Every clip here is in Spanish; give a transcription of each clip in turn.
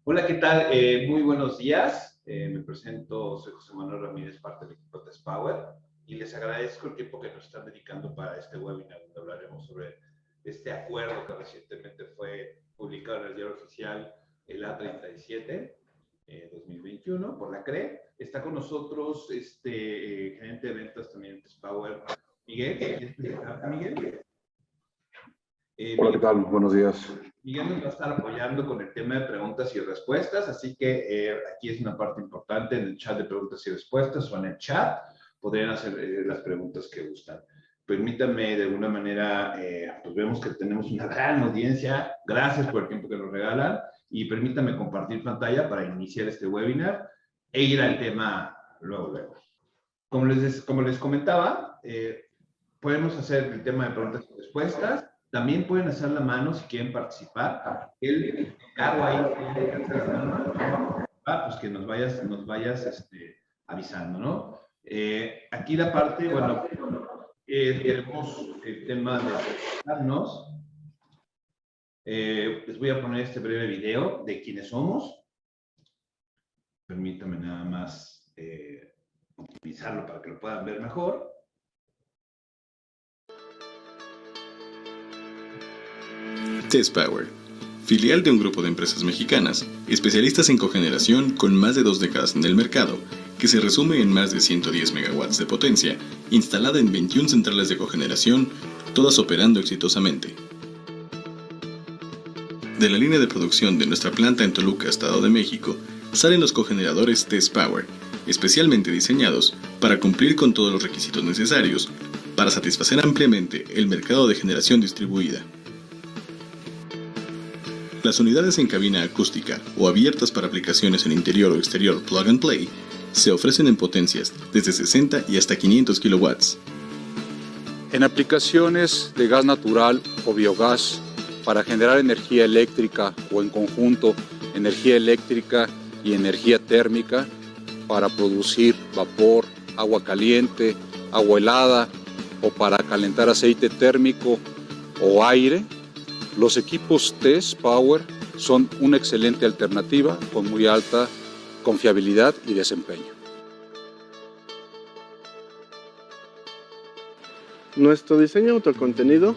Hola, ¿qué tal? Muy buenos días. Me presento, soy José Manuel Ramírez, parte del equipo Test Power, y les agradezco el tiempo que nos están dedicando para este webinar, donde hablaremos sobre este acuerdo que recientemente fue publicado en el Diario Oficial, el A37 2021, por la CRE. Está con nosotros gerente de ventas también de Test Power, Miguel. ¿Quieres presentarte, Miguel? Hola, ¿qué tal? Buenos días. Miguel nos va a estar apoyando con el tema de preguntas y respuestas, así que aquí es una parte importante en el chat de preguntas y respuestas o en el chat. Podrían hacer las preguntas que gustan. Permítanme de alguna manera, pues vemos que tenemos una gran audiencia. Gracias por el tiempo que nos regalan y permítanme compartir pantalla para iniciar este webinar e ir al tema luego. Como les comentaba, podemos hacer el tema de preguntas y respuestas. También pueden hacer la mano si quieren participar. El cargo ahí, pues que nos vayas avisando, ¿no? Aquí la parte, bueno, tenemos el tema de presentarnos. Les voy a poner este breve video de quiénes somos. Permítanme nada más utilizarlo para que lo puedan ver mejor. Test Power, filial de un grupo de empresas mexicanas, especialistas en cogeneración con más de 2 décadas en el mercado, que se resume en más de 110 megawatts de potencia, instalada en 21 centrales de cogeneración, todas operando exitosamente. De la línea de producción de nuestra planta en Toluca, Estado de México, salen los cogeneradores Test Power, especialmente diseñados para cumplir con todos los requisitos necesarios para satisfacer ampliamente el mercado de generación distribuida. Las unidades en cabina acústica o abiertas para aplicaciones en interior o exterior plug and play se ofrecen en potencias desde 60 y hasta 500 kilowatts. En aplicaciones de gas natural o biogás para generar energía eléctrica o en conjunto energía eléctrica y energía térmica para producir vapor, agua caliente, agua helada o para calentar aceite térmico o aire, los equipos Test Power son una excelente alternativa con muy alta confiabilidad y desempeño. Nuestro diseño autocontenido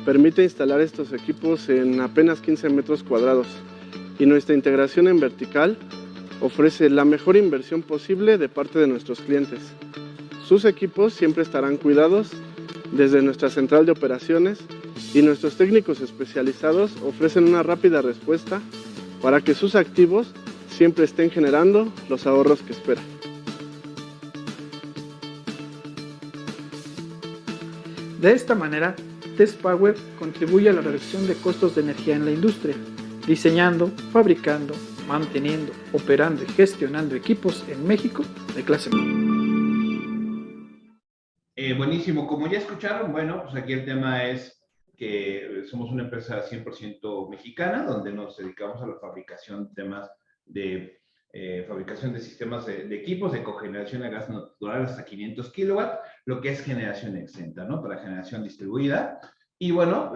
permite instalar estos equipos en apenas 15 metros cuadrados y nuestra integración en vertical ofrece la mejor inversión posible de parte de nuestros clientes. Sus equipos siempre estarán cuidados desde nuestra central de operaciones y nuestros técnicos especializados ofrecen una rápida respuesta para que sus activos siempre estén generando los ahorros que esperan. De esta manera, Test Power contribuye a la reducción de costos de energía en la industria, diseñando, fabricando, manteniendo, operando y gestionando equipos en México de clase mundial. Buenísimo, como ya escucharon, bueno, pues aquí el tema es que somos una empresa 100% mexicana, donde nos dedicamos a la fabricación de temas de fabricación de sistemas de equipos de cogeneración a gas natural hasta 500 kilowatts, lo que es generación exenta, ¿no? Para generación distribuida. Y bueno,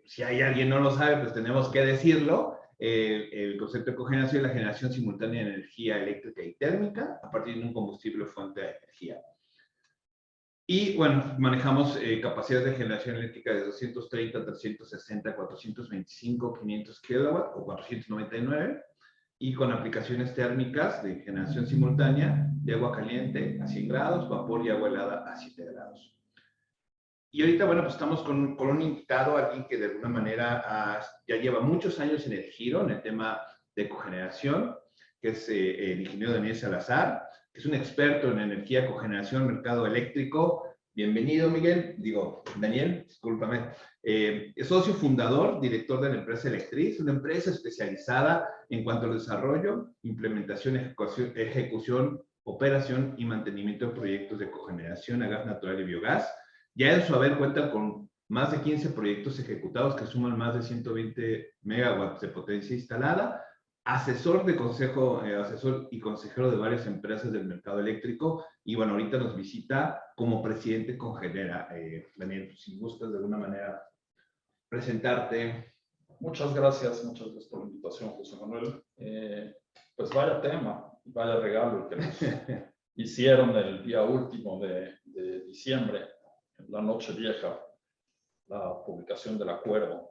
si hay alguien no lo sabe, pues tenemos que decirlo. El concepto de cogeneración es la generación simultánea de energía eléctrica y térmica a partir de un combustible o fuente de energía. Y bueno, manejamos capacidades de generación eléctrica de 230, 360, 425, 500 kilowatts o 499 y con aplicaciones térmicas de generación simultánea de agua caliente a 100 grados, vapor y agua helada a 7 grados. Y ahorita, bueno, pues estamos con un invitado, alguien que de alguna manera ya lleva muchos años en el giro, en el tema de cogeneración, que es el ingeniero Daniel Salazar, que es un experto en energía, cogeneración, mercado eléctrico. Bienvenido, Miguel. Daniel, discúlpame. Es socio fundador, director de la empresa Electriz, una empresa especializada en cuanto al desarrollo, implementación, ejecución, operación y mantenimiento de proyectos de cogeneración a gas natural y biogás. Ya en su haber cuenta con más de 15 proyectos ejecutados que suman más de 120 megawatts de potencia instalada, asesor y consejero de varias empresas del mercado eléctrico, y bueno, ahorita nos visita como presidente Congenera. Daniel, si gustas de alguna manera presentarte. Muchas gracias por la invitación, José Manuel. Pues vaya tema, vaya regalo que nos hicieron el día último de diciembre, en la noche vieja, la publicación del acuerdo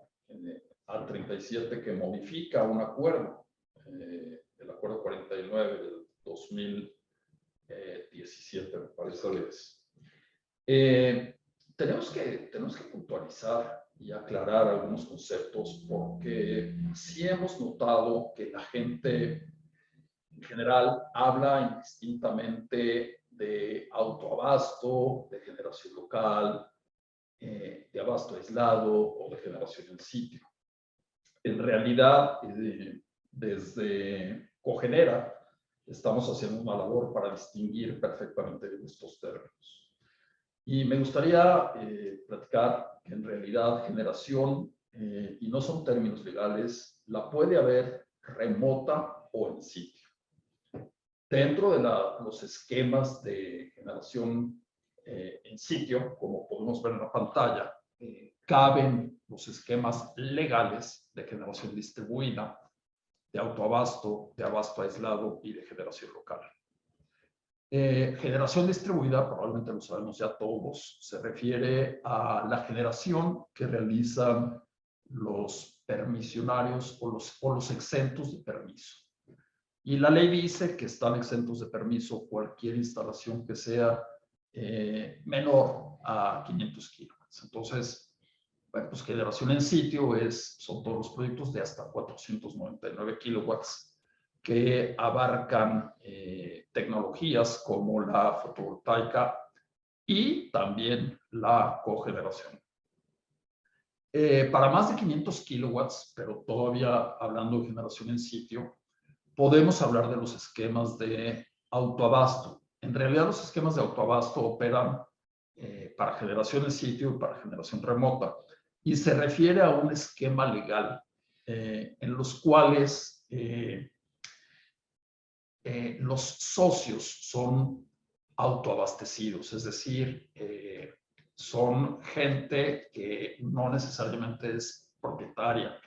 A37 que modifica un acuerdo, el acuerdo 49 del 2017, me parece que es. Tenemos que puntualizar y aclarar algunos conceptos, porque sí hemos notado que la gente en general habla indistintamente de autoabasto, de generación local, de abasto aislado o de generación en sitio. En realidad, desde Cogenera estamos haciendo una labor para distinguir perfectamente estos términos. Y me gustaría platicar que en realidad generación, y no son términos legales, la puede haber remota o en sitio. Dentro de los esquemas de generación en sitio, como podemos ver en la pantalla, caben los esquemas legales de generación distribuida, de autoabasto, de abasto aislado y de generación local. Generación distribuida, probablemente lo sabemos ya todos, se refiere a la generación que realizan los permisionarios o los exentos de permiso. Y la ley dice que están exentos de permiso cualquier instalación que sea menor a 500 kilowatts. Entonces, bueno, pues generación en sitio son todos los proyectos de hasta 499 kilowatts que abarcan tecnologías como la fotovoltaica y también la cogeneración. Para más de 500 kilowatts, pero todavía hablando de generación en sitio, podemos hablar de los esquemas de autoabasto. En realidad, los esquemas de autoabasto operan para generación en sitio y para generación remota, y se refiere a un esquema legal en los cuales los socios son autoabastecidos, es decir, son gente que no necesariamente es propietaria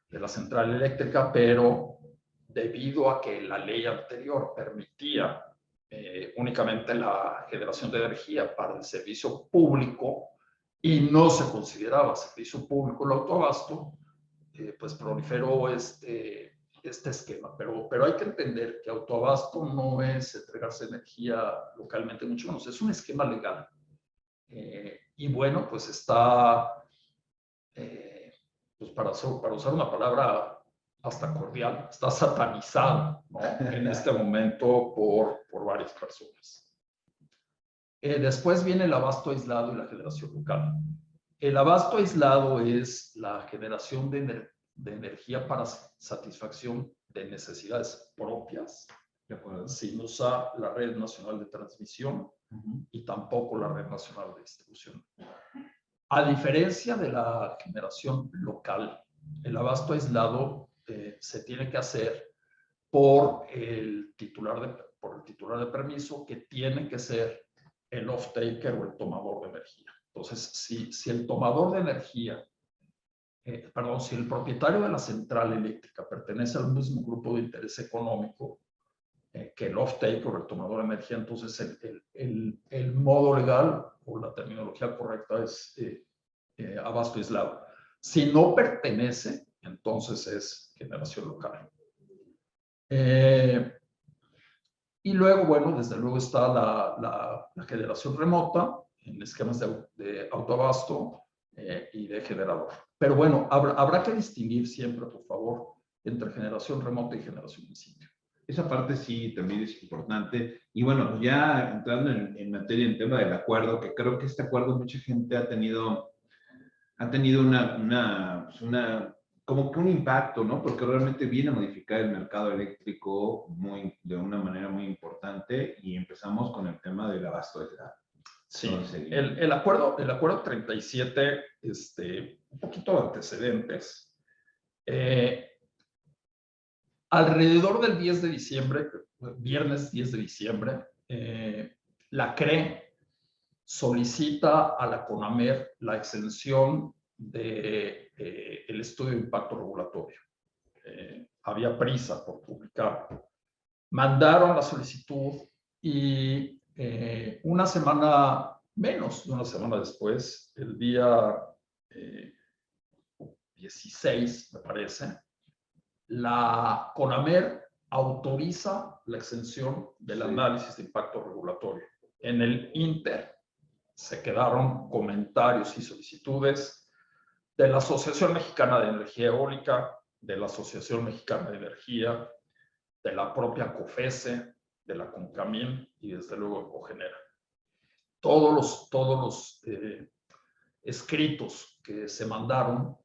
de la central eléctrica, pero debido a que la ley anterior permitía únicamente la generación de energía para el servicio público y no se consideraba servicio público el autoabasto, pues proliferó este esquema, pero hay que entender que autoabasto no es entregarse energía localmente, mucho menos, es un esquema legal. Y bueno, pues está, pues para usar una palabra hasta cordial, está satanizado, ¿no? En este momento por varias personas. Después viene el abasto aislado y la generación local. El abasto aislado es la generación de energía para satisfacción de necesidades propias, sin usar la red nacional de transmisión y tampoco la red nacional de distribución. A diferencia de la generación local, el abasto aislado se tiene que hacer por el titular de permiso, que tiene que ser el off-taker o el tomador de energía. Entonces, si el tomador de energía, si el propietario de la central eléctrica pertenece al mismo grupo de interés económico que el off-taker o el tomador de energía, entonces el modo legal o la terminología correcta es abasto aislado. Si no pertenece, entonces es generación local. Y luego, bueno, desde luego está la generación remota en esquemas de autoabasto y de generador. Pero bueno, habrá que distinguir siempre, por favor, entre generación remota y generación en sitio. Esa parte sí también es importante. Y bueno, ya entrando en materia, en tema del acuerdo, que creo que este acuerdo mucha gente ha tenido como que un impacto, ¿no? Porque realmente viene a modificar el mercado eléctrico de una manera muy importante, y empezamos con el tema del abasto de edad. Sí, el acuerdo 37, un poquito de antecedentes. Alrededor del 10 de diciembre, viernes 10 de diciembre, la CRE solicita a la CONAMER la exención de el estudio de impacto regulatorio. Había prisa por publicar. Mandaron la solicitud y menos de una semana después, el día 16, me parece, la CONAMER autoriza la exención del análisis de impacto regulatorio. En el Inter se quedaron comentarios y solicitudes de la Asociación Mexicana de Energía Eólica, de la Asociación Mexicana de Energía, de la propia COFESE, de la CONCAMIN y desde luego de Cogenera. Todos los escritos que se mandaron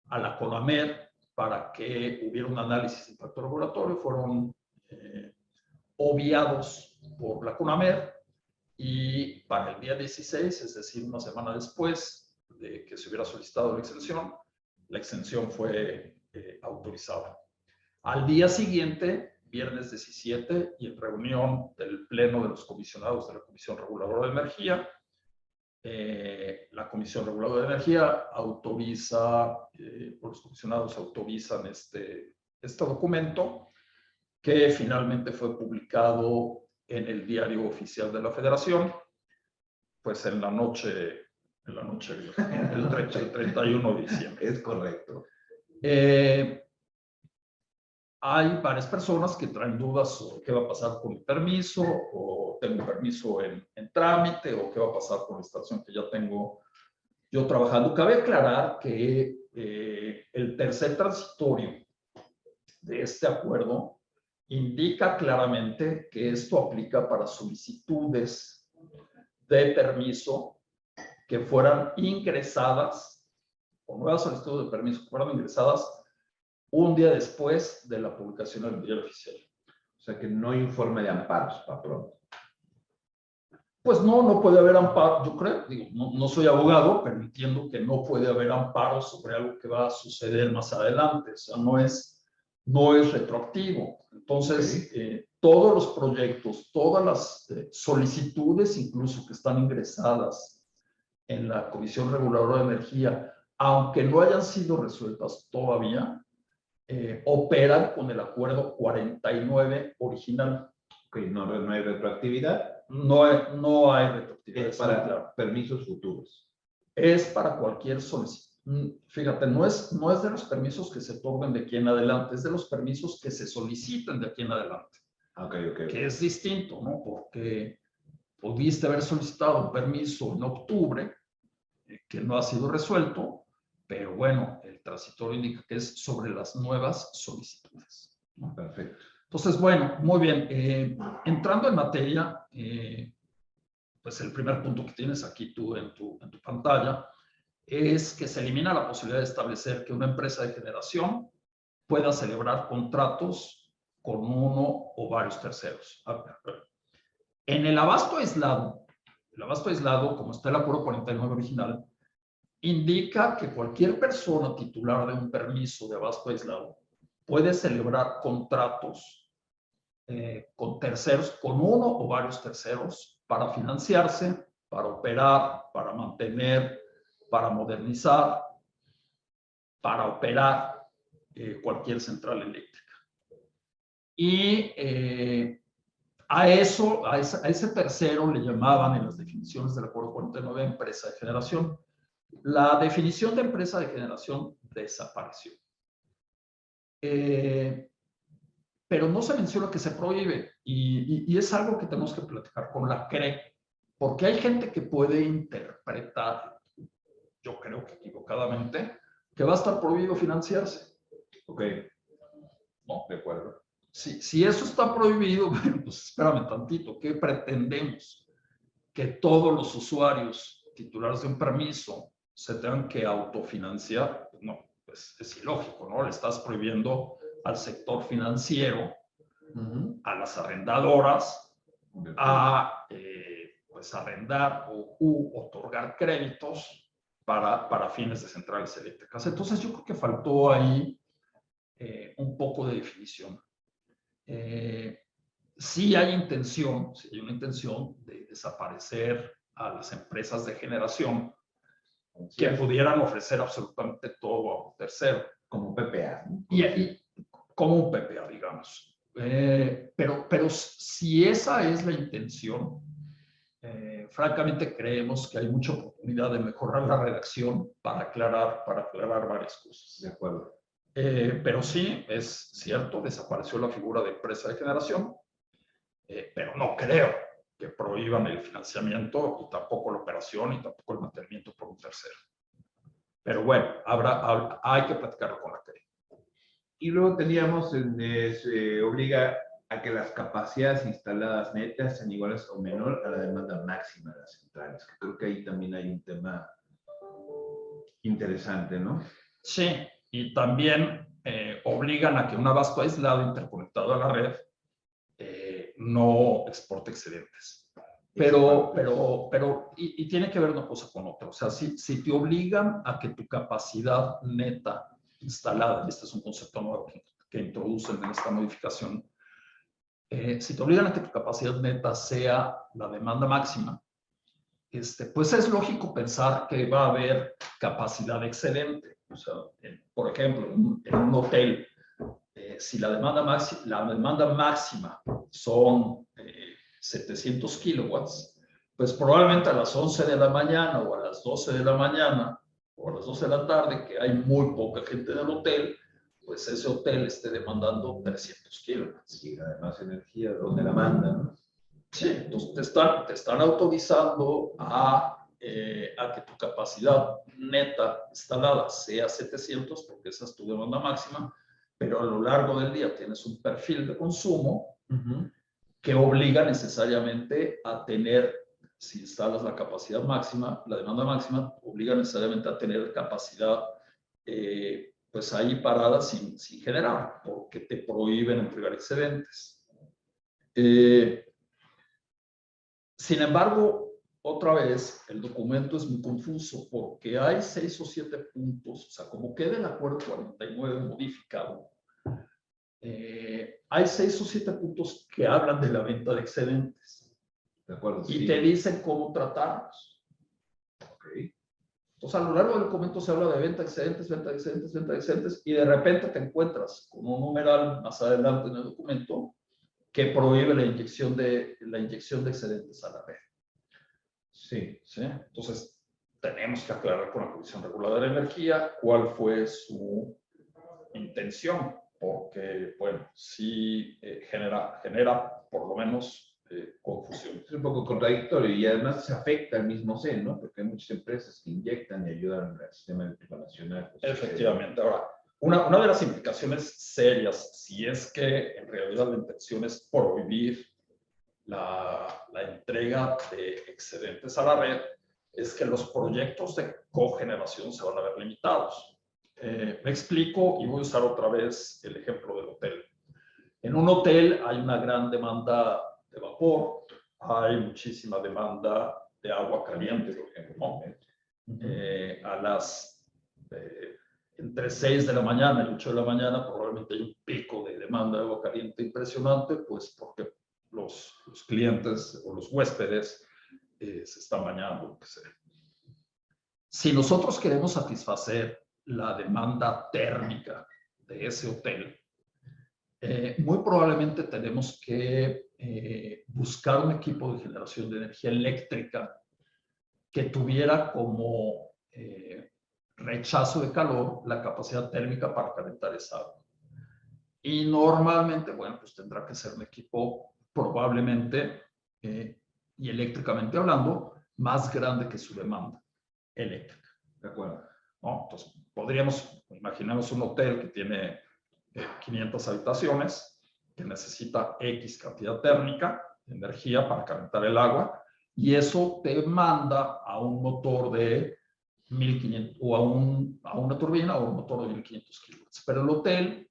a la CONAMER para que hubiera un análisis de impacto regulatorio fueron obviados por la CONAMER, y para el día 16, es decir, una semana después de que se hubiera solicitado la exención fue autorizada. Al día siguiente, viernes 17, y en reunión del Pleno de los comisionados de la Comisión Reguladora de Energía, la Comisión Reguladora de Energía autoriza, los comisionados autorizan este documento, que finalmente fue publicado en el Diario Oficial de la Federación, pues en la noche del 31 de diciembre. Es correcto. Hay varias personas que traen dudas sobre qué va a pasar con mi permiso, o tengo un permiso en trámite, o qué va a pasar con la estación que ya tengo yo trabajando. Cabe aclarar que el tercer transitorio de este acuerdo indica claramente que esto aplica para solicitudes de permiso que fueran ingresadas, o nuevas solicitudes de permiso que fueran ingresadas un día después de la publicación del Diario Oficial. O sea que no hay informe de amparos, para pronto. Pues no puede haber amparo, yo creo, digo, no soy abogado, pero entiendo que no puede haber amparo sobre algo que va a suceder más adelante, o sea, no es retroactivo. Entonces, todos los proyectos, todas las solicitudes, incluso que están ingresadas en la Comisión Reguladora de Energía, aunque no hayan sido resueltas todavía, operan con el acuerdo 49 original. Ok, no hay retroactividad. No hay retroactividad. Es para permisos futuros. Es para cualquier solicitud. Fíjate, no es de los permisos que se otorgan de aquí en adelante, es de los permisos que se soliciten de aquí en adelante. Okay. Que es distinto, ¿no? Porque pudiste haber solicitado un permiso en octubre que no ha sido resuelto, pero bueno, el transitorio indica que es sobre las nuevas solicitudes, ¿no? Perfecto. Entonces, bueno, muy bien. Entrando en materia, pues el primer punto que tienes aquí tú en tu pantalla es que se elimina la posibilidad de establecer que una empresa de generación pueda celebrar contratos con uno o varios terceros. En el abasto aislado, como está el acuerdo 49 original, indica que cualquier persona titular de un permiso de abasto aislado puede celebrar contratos con terceros, con uno o varios terceros, para financiarse, para operar, para mantener, para modernizar, para operar cualquier central eléctrica. Y a ese tercero le llamaban en las definiciones del acuerdo 49 empresa de generación. La definición de empresa de generación desapareció. Pero no se menciona que se prohíbe, y es algo que tenemos que platicar con la CRE, porque hay gente que puede interpretar, yo creo que equivocadamente, que va a estar prohibido financiarse. Ok. ¿No? De acuerdo. Si eso está prohibido, bueno, pues espérame tantito, ¿qué pretendemos? Que todos los usuarios titulares de un permiso se tengan que autofinanciar. No, pues es ilógico, ¿no? Le estás prohibiendo al sector financiero, a las arrendadoras, a pues arrendar u otorgar créditos para fines de centrales eléctricas. Entonces yo creo que faltó ahí un poco de definición. Sí hay una intención de desaparecer a las empresas de generación que pudieran ofrecer absolutamente todo a un tercero. Como PPA, ¿no? Y como un PPA, digamos. Pero si esa es la intención, francamente creemos que hay mucha oportunidad de mejorar la redacción para aclarar varias cosas. De acuerdo. Pero sí, es cierto, desapareció la figura de empresa de generación, pero no creo que prohíban el financiamiento y tampoco la operación y tampoco el mantenimiento por un tercero. Pero bueno, hay que platicarlo con la CRE. Y luego teníamos, se obliga a que las capacidades instaladas netas sean iguales o menor a la demanda máxima de las centrales, que creo que ahí también hay un tema interesante, ¿no? Sí, y también obligan a que un abasto aislado interconectado a la red no exporte excedentes. Pero tiene que ver una cosa con otra. O sea, si te obligan a que tu capacidad neta instalada, y este es un concepto nuevo que introducen en esta modificación, si te obligan a que tu capacidad neta sea la demanda máxima, pues es lógico pensar que va a haber capacidad excedente. O sea, por ejemplo, en un hotel, si la demanda máxima son 700 kilowatts, pues probablemente a las 11 de la mañana o a las 12 de la mañana o a las 12 de la tarde, que hay muy poca gente en el hotel, pues ese hotel esté demandando 300 kilowatts. Y además energía, donde la mandan, ¿no? Sí, entonces te están autorizando a que tu capacidad neta instalada sea 700, porque esa es tu demanda máxima, pero a lo largo del día tienes un perfil de consumo que obliga necesariamente a tener, si instalas la capacidad máxima, la demanda máxima, obliga necesariamente a tener capacidad pues ahí parada sin generar, porque te prohíben entregar excedentes. Sin embargo, otra vez, el documento es muy confuso porque hay 6 o 7 puntos, o sea, como queda el acuerdo 49 modificado, hay 6 o 7 puntos que hablan de la venta de excedentes. De acuerdo. Y Sí. te dicen cómo tratarlos. Okay. Entonces, a lo largo del documento se habla de venta de excedentes, venta de excedentes, venta de excedentes, y de repente te encuentras con un numeral más adelante en el documento que prohíbe la inyección de excedentes a la red. Sí. ¿Sí? Entonces, tenemos que aclarar con la Comisión Reguladora de Energía cuál fue su intención, porque, bueno, sí genera por lo menos confusión. Es un poco contradictorio y además se afecta al mismo CEN, ¿no? Porque hay muchas empresas que inyectan y ayudan al sistema eléctrico nacional. Pues, efectivamente. Ahora, una de las implicaciones serias, si es que en realidad la intención es prohibir la entrega de excedentes a la red, es que los proyectos de cogeneración se van a ver limitados. Me explico y voy a usar otra vez el ejemplo del hotel. En un hotel hay una gran demanda de vapor, hay muchísima demanda de agua caliente, por ejemplo, ¿no? A las entre 6 de la mañana y 8 de la mañana probablemente hay un pico de demanda de agua caliente impresionante, pues porque los clientes o los huéspedes se están bañando, lo que sea. Si nosotros queremos satisfacer la demanda térmica de ese hotel, muy probablemente tenemos que buscar un equipo de generación de energía eléctrica que tuviera como rechazo de calor la capacidad térmica para calentar esa agua. Y normalmente, bueno, pues tendrá que ser un equipo probablemente, y eléctricamente hablando, más grande que su demanda eléctrica. De acuerdo. ¿No? Entonces, podríamos imaginarnos un hotel que tiene 500 habitaciones, que necesita X cantidad térmica de energía para calentar el agua, y eso te manda a un motor de 1500 o a una turbina o un motor de 1500 kilowatts. Pero el hotel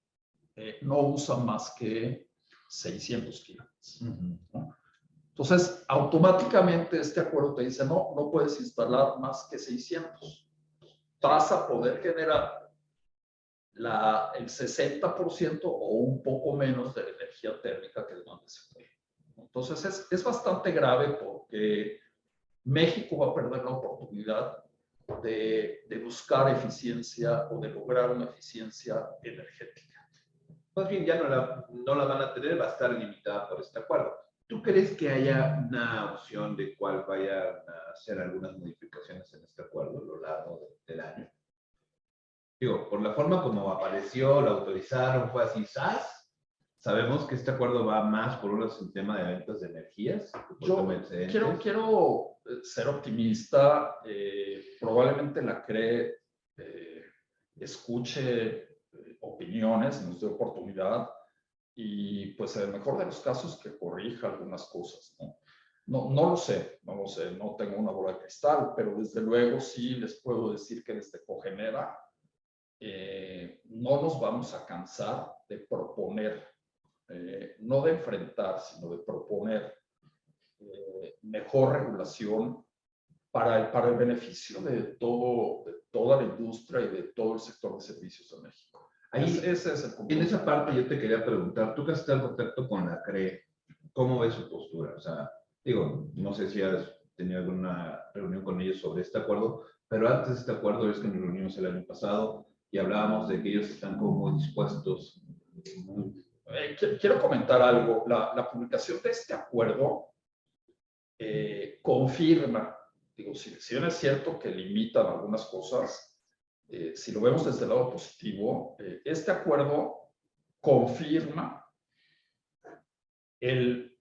no usa más que 600 kilowatts. ¿No? Entonces, automáticamente este acuerdo te dice, no puedes instalar más que 600. Vas a poder generar el 60% o un poco menos de la energía térmica que demanda ese hotel. Entonces, es bastante grave porque México va a perder la oportunidad de buscar eficiencia o de lograr una eficiencia energética. Más bien ya no la van a tener, va a estar limitada por este acuerdo. ¿Tú crees que haya una opción de cuál vayan a hacer algunas modificaciones en este acuerdo a lo largo del año? Digo, por la forma como apareció, la autorizaron, fue así, ¡zas! Sabemos que este acuerdo va más por un tema de ventas de energías. Yo quiero ser optimista. Probablemente la CRE escuche opiniones, nos dé oportunidad y pues en el mejor de los casos que corrija algunas cosas, ¿no? No lo sé, no tengo una bola de cristal, pero desde luego sí les puedo decir que desde Cogenera no nos vamos a cansar de proponer, no de enfrentar, sino de proponer mejor regulación para el beneficio de toda la industria y de todo el sector de servicios de México. Ese es el punto. En esa parte yo te quería preguntar, tú que estás en contacto con la CRE, ¿cómo ves su postura? O sea, digo, no sé si has tenido alguna reunión con ellos sobre este acuerdo, pero antes de este acuerdo es que nos reunimos el año pasado y hablábamos de que ellos están como muy dispuestos. Quiero comentar algo. La publicación de este acuerdo confirma, digo, si bien es cierto que limitan algunas cosas, si lo vemos desde el lado positivo, este acuerdo confirma el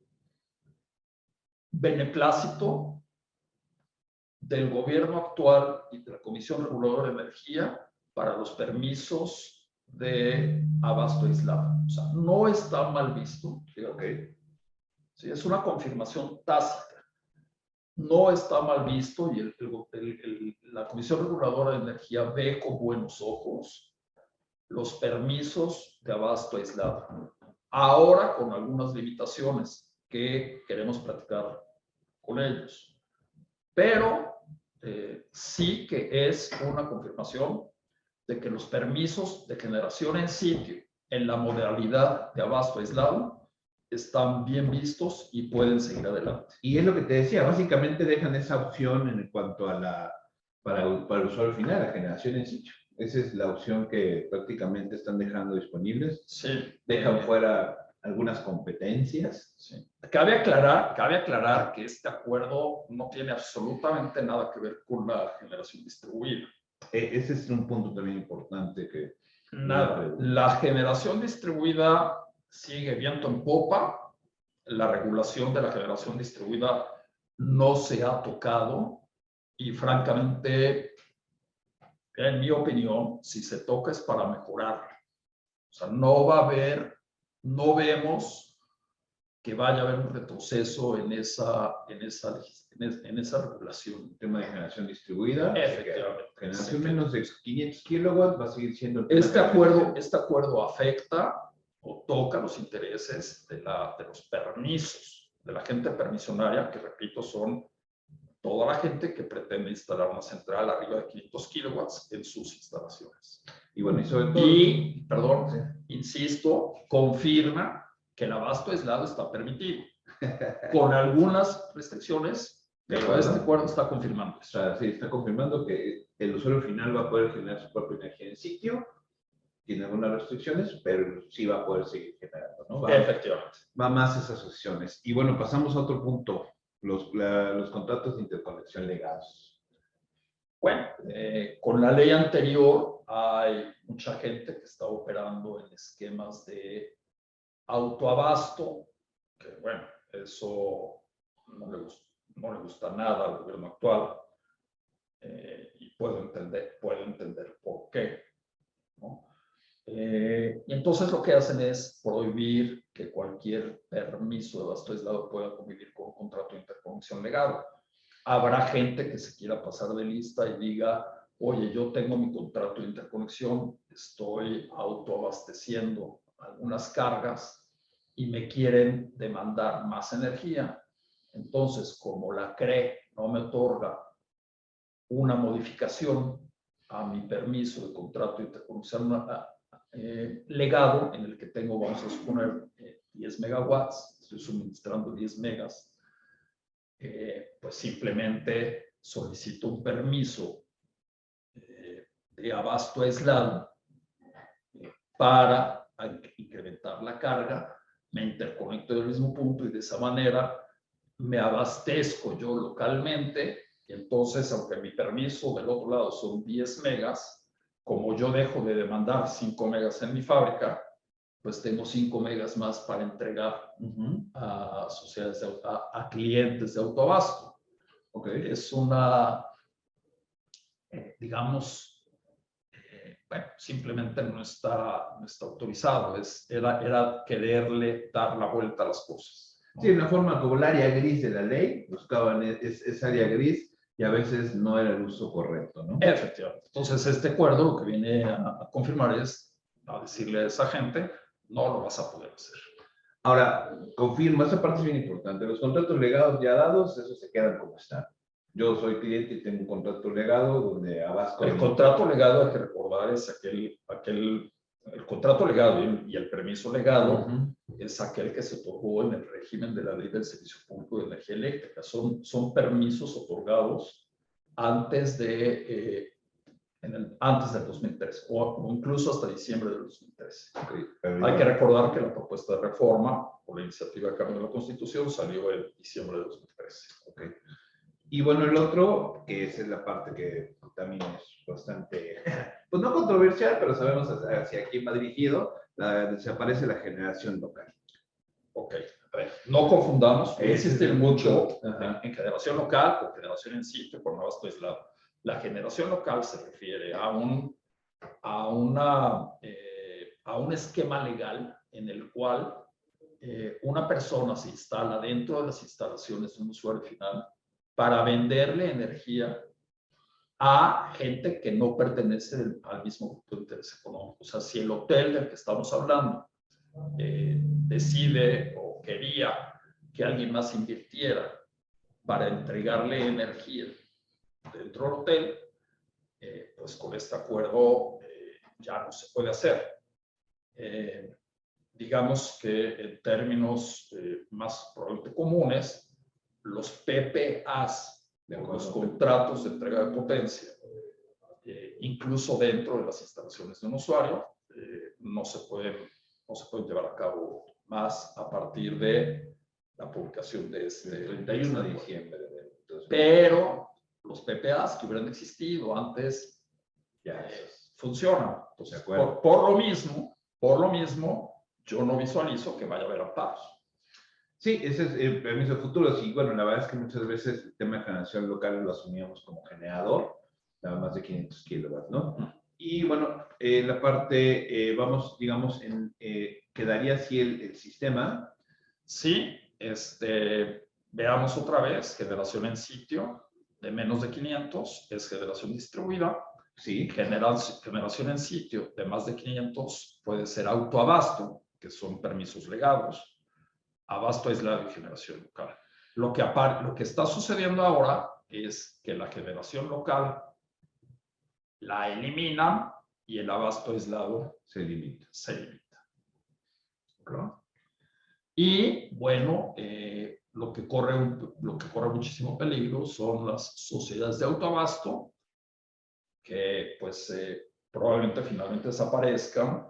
beneplácito del gobierno actual y de la Comisión Reguladora de Energía para los permisos de abasto aislado. O sea, no está mal visto. Okay. Sí, es una confirmación tácita. No está mal visto y la Comisión Reguladora de Energía ve con buenos ojos los permisos de abasto aislado. Ahora con algunas limitaciones que queremos platicar con ellos. Pero sí que es una confirmación de que los permisos de generación en sitio en la modalidad de abasto aislado están bien vistos y pueden seguir adelante. Y es lo que te decía, básicamente dejan esa opción en cuanto a para el usuario final, la generación en sitio. Esa es la opción que prácticamente están dejando disponibles. Sí. Dejan fuera algunas competencias. Sí. Cabe aclarar que este acuerdo no tiene absolutamente nada que ver con la generación distribuida. Ese es un punto también importante que... Nada. La generación distribuida sigue viento en popa. La regulación de la generación distribuida no se ha tocado y francamente, en mi opinión, si se toca es para mejorarla. O sea, no vemos que vaya a haber un retroceso en esa regulación. El tema de generación distribuida. Efectivamente. Generación menos de 500 kilowatts va a seguir siendo el tema. Este acuerdo afecta o toca los intereses de los permisos, de la gente permisionaria, que repito, son toda la gente que pretende instalar una central arriba de 500 kilowatts en sus instalaciones. Y bueno, y sobre todo... Insisto, confirma que el abasto aislado está permitido, con algunas restricciones, pero este acuerdo está confirmando eso. O sea, sí, está confirmando que el usuario final va a poder generar su propia energía en sitio, tiene algunas restricciones, pero sí va a poder seguir generando, ¿no? Efectivamente. Va más esas opciones. Y bueno, pasamos a otro punto, los contratos de interconexión legados. Bueno, con la ley anterior hay mucha gente que está operando en esquemas de autoabasto, que bueno, eso no le gusta nada al gobierno actual y puedo entender por qué, ¿no? Y entonces lo que hacen es prohibir que cualquier permiso de abasto aislado pueda convivir con un contrato de interconexión legado. Habrá gente que se quiera pasar de lista y diga, oye, yo tengo mi contrato de interconexión, estoy autoabasteciendo algunas cargas y me quieren demandar más energía. Entonces, como la CRE no me otorga una modificación a mi permiso de contrato de interconexión legado, en el que tengo, vamos a suponer, 10 megawatts, estoy suministrando 10 megas, pues simplemente solicito un permiso de abasto aislado para incrementar la carga, me interconecto del mismo punto y de esa manera me abastezco yo localmente. Y entonces, aunque mi permiso del otro lado son 10 megas, como yo dejo de demandar 5 megas en mi fábrica, pues tengo 5 megas más para entregar a sociedades, a clientes de autoabasto. Okay. Es una, digamos, bueno, simplemente no está autorizado. Era quererle dar la vuelta a las cosas, ¿no? Sí, una forma como el área gris de la ley, buscaban esa área gris y a veces no era el uso correcto, ¿no? Efectivamente. Entonces, este acuerdo lo que viene a confirmar es a decirle a esa gente, no lo vas a poder hacer. Ahora, confirmo, esa parte es bien importante. Los contratos legados ya dados, esos se quedan como están. Yo soy cliente y tengo un contrato legado donde abasto. El contrato legado, hay que recordar, es el contrato legado y el permiso legado es aquel que se otorgó en el régimen de la Ley del Servicio Público de Energía Eléctrica. Son permisos otorgados antes del 2013 o incluso hasta diciembre del 2013. Okay. Hay que recordar que la propuesta de reforma o la iniciativa de cambio de la Constitución salió en diciembre de 2013. Okay. Y bueno, el otro, que esa es la parte que también es bastante, pues no controversial, pero sabemos hacia quién va dirigido, desaparece la generación local. Ok, a ver, no confundamos, existe mucho Ajá. en generación local o generación en sitio, por abasto aislado. La generación local se refiere a un esquema legal en el cual una persona se instala dentro de las instalaciones de un usuario final para venderle energía a gente que no pertenece al mismo grupo de interés económico. O sea, si el hotel del que estamos hablando decide o quería que alguien más invirtiera para entregarle energía dentro del hotel, pues con este acuerdo ya no se puede hacer. Digamos que en términos más probablemente comunes, los PPAs, los contratos de entrega de potencia, incluso dentro de las instalaciones de un usuario, no se pueden llevar a cabo más a partir de la publicación de este 31 de diciembre. Pero los PPAs que hubieran existido antes ya funcionan. Entonces, por lo mismo, yo no visualizo que vaya a haber amparos. Sí, ese es el permiso de futuro. Sí, bueno, la verdad es que muchas veces el tema de generación local lo asumíamos como generador, nada más de 500 kilowatts, ¿no? Y bueno, la parte, vamos, digamos, quedaría así el sistema. Sí, veamos otra vez, generación en sitio de menos de 500 es generación distribuida. Sí. Generación en sitio de más de 500 puede ser autoabasto, que son permisos legados. Abasto aislado y generación local. Lo que está sucediendo ahora es que la generación local la eliminan y el abasto aislado se limita. ¿Claro? Y bueno, lo que corre muchísimo peligro son las sociedades de autoabasto que pues probablemente finalmente desaparezcan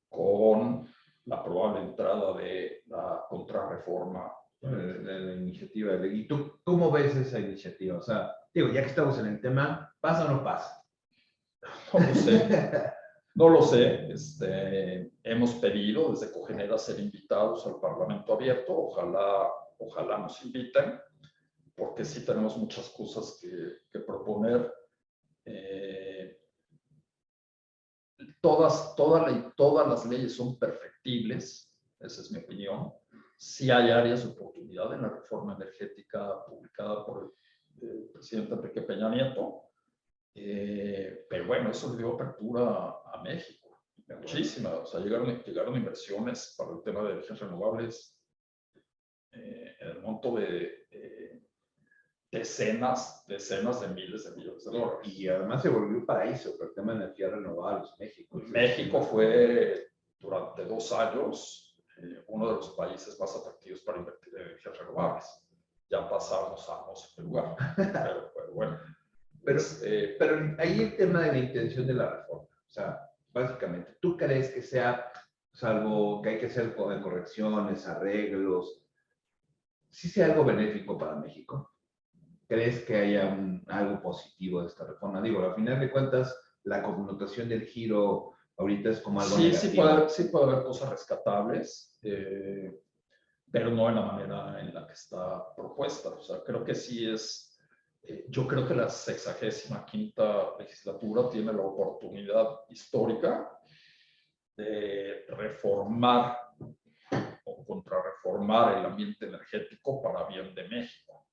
con la probable entrada de la contrarreforma de la iniciativa de ley. ¿Y tú cómo ves esa iniciativa? O sea, digo, ya que estamos en el tema, ¿pasa o no pasa? No lo sé. No lo sé. Hemos pedido desde Cogenera ser invitados al Parlamento Abierto. Ojalá nos inviten, porque sí tenemos muchas cosas que proponer. Todas las leyes son perfectibles, esa es mi opinión. Sí hay áreas de oportunidad en la reforma energética publicada por el presidente Enrique Peña Nieto, pero bueno, eso le dio apertura a México, muchísima. O sea, llegaron inversiones para el tema de energías renovables en el monto de decenas de miles de millones de dólares. Y además se volvió un paraíso para el tema de energías renovables, México. México fue durante 2 años uno de los países más atractivos para invertir en energías renovables. Ya pasamos a no sé qué lugar, pero bueno. Pero ahí el tema de la intención de la reforma, o sea, básicamente, ¿tú crees que sea, salvo que hay que hacer correcciones, arreglos, sí sea algo benéfico para México? ¿Crees que haya algo positivo de esta reforma? Digo, al final de cuentas, la connotación del giro ahorita es como algo negativo. Sí puede haber cosas rescatables, pero no en la manera en la que está propuesta. O sea, creo que sí es, yo creo que la 65ª legislatura tiene la oportunidad histórica de reformar o contrarreformar el ambiente energético para bien de México.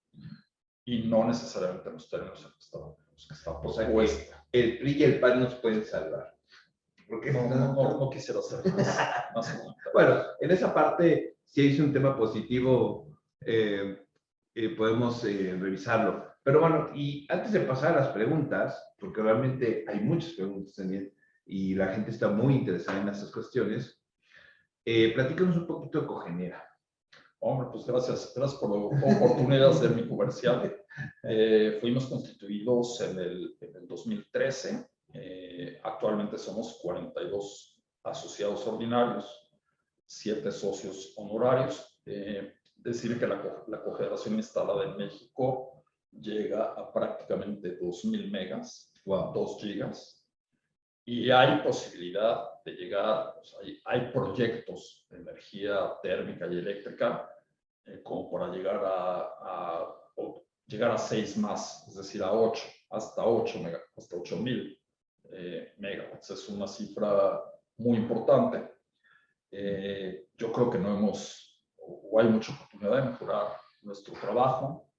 Y no necesariamente en los términos en los que está O sea, propuesta. que el PRI y el PAN nos pueden salvar. Porque No quisiera hacer más bueno, en esa parte, si es un tema positivo, podemos revisarlo. Pero bueno, y antes de pasar a las preguntas, porque realmente hay muchas preguntas también, y la gente está muy interesada en estas cuestiones, platícanos un poquito de Cogenera. Hombre, pues gracias por la oportunidad de hacer mi comercial. Fuimos constituidos en el 2013. Actualmente somos 42 asociados ordinarios, 7 socios honorarios. Decir que la cogeneración instalada en México llega a prácticamente 2.000 megas, 2 gigas. Y hay posibilidad de llegar, o sea, hay proyectos de energía térmica y eléctrica como para llegar a 6 más, es decir, a 8, hasta 8.000 megawatts. Es una cifra muy importante. Yo creo que o hay mucha oportunidad de mejorar nuestro trabajo.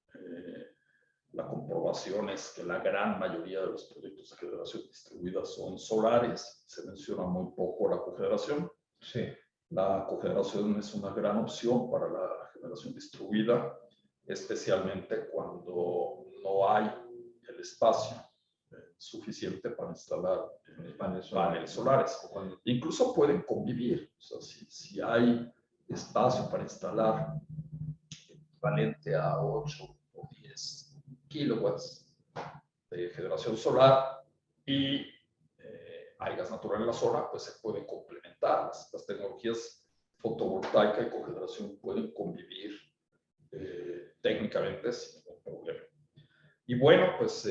La comprobación es que la gran mayoría de los proyectos de generación distribuida son solares. Se menciona muy poco la cogeneración. Sí. La cogeneración es una gran opción para la generación distribuida, especialmente cuando no hay el espacio suficiente para instalar paneles solares. Incluso pueden convivir. O sea, si hay espacio para instalar equivalente a 8 o 10 kilowatts de generación solar y hay gas natural en la zona, pues se pueden complementar. Las tecnologías fotovoltaica y cogeneración pueden convivir técnicamente sin ningún problema. Y bueno, pues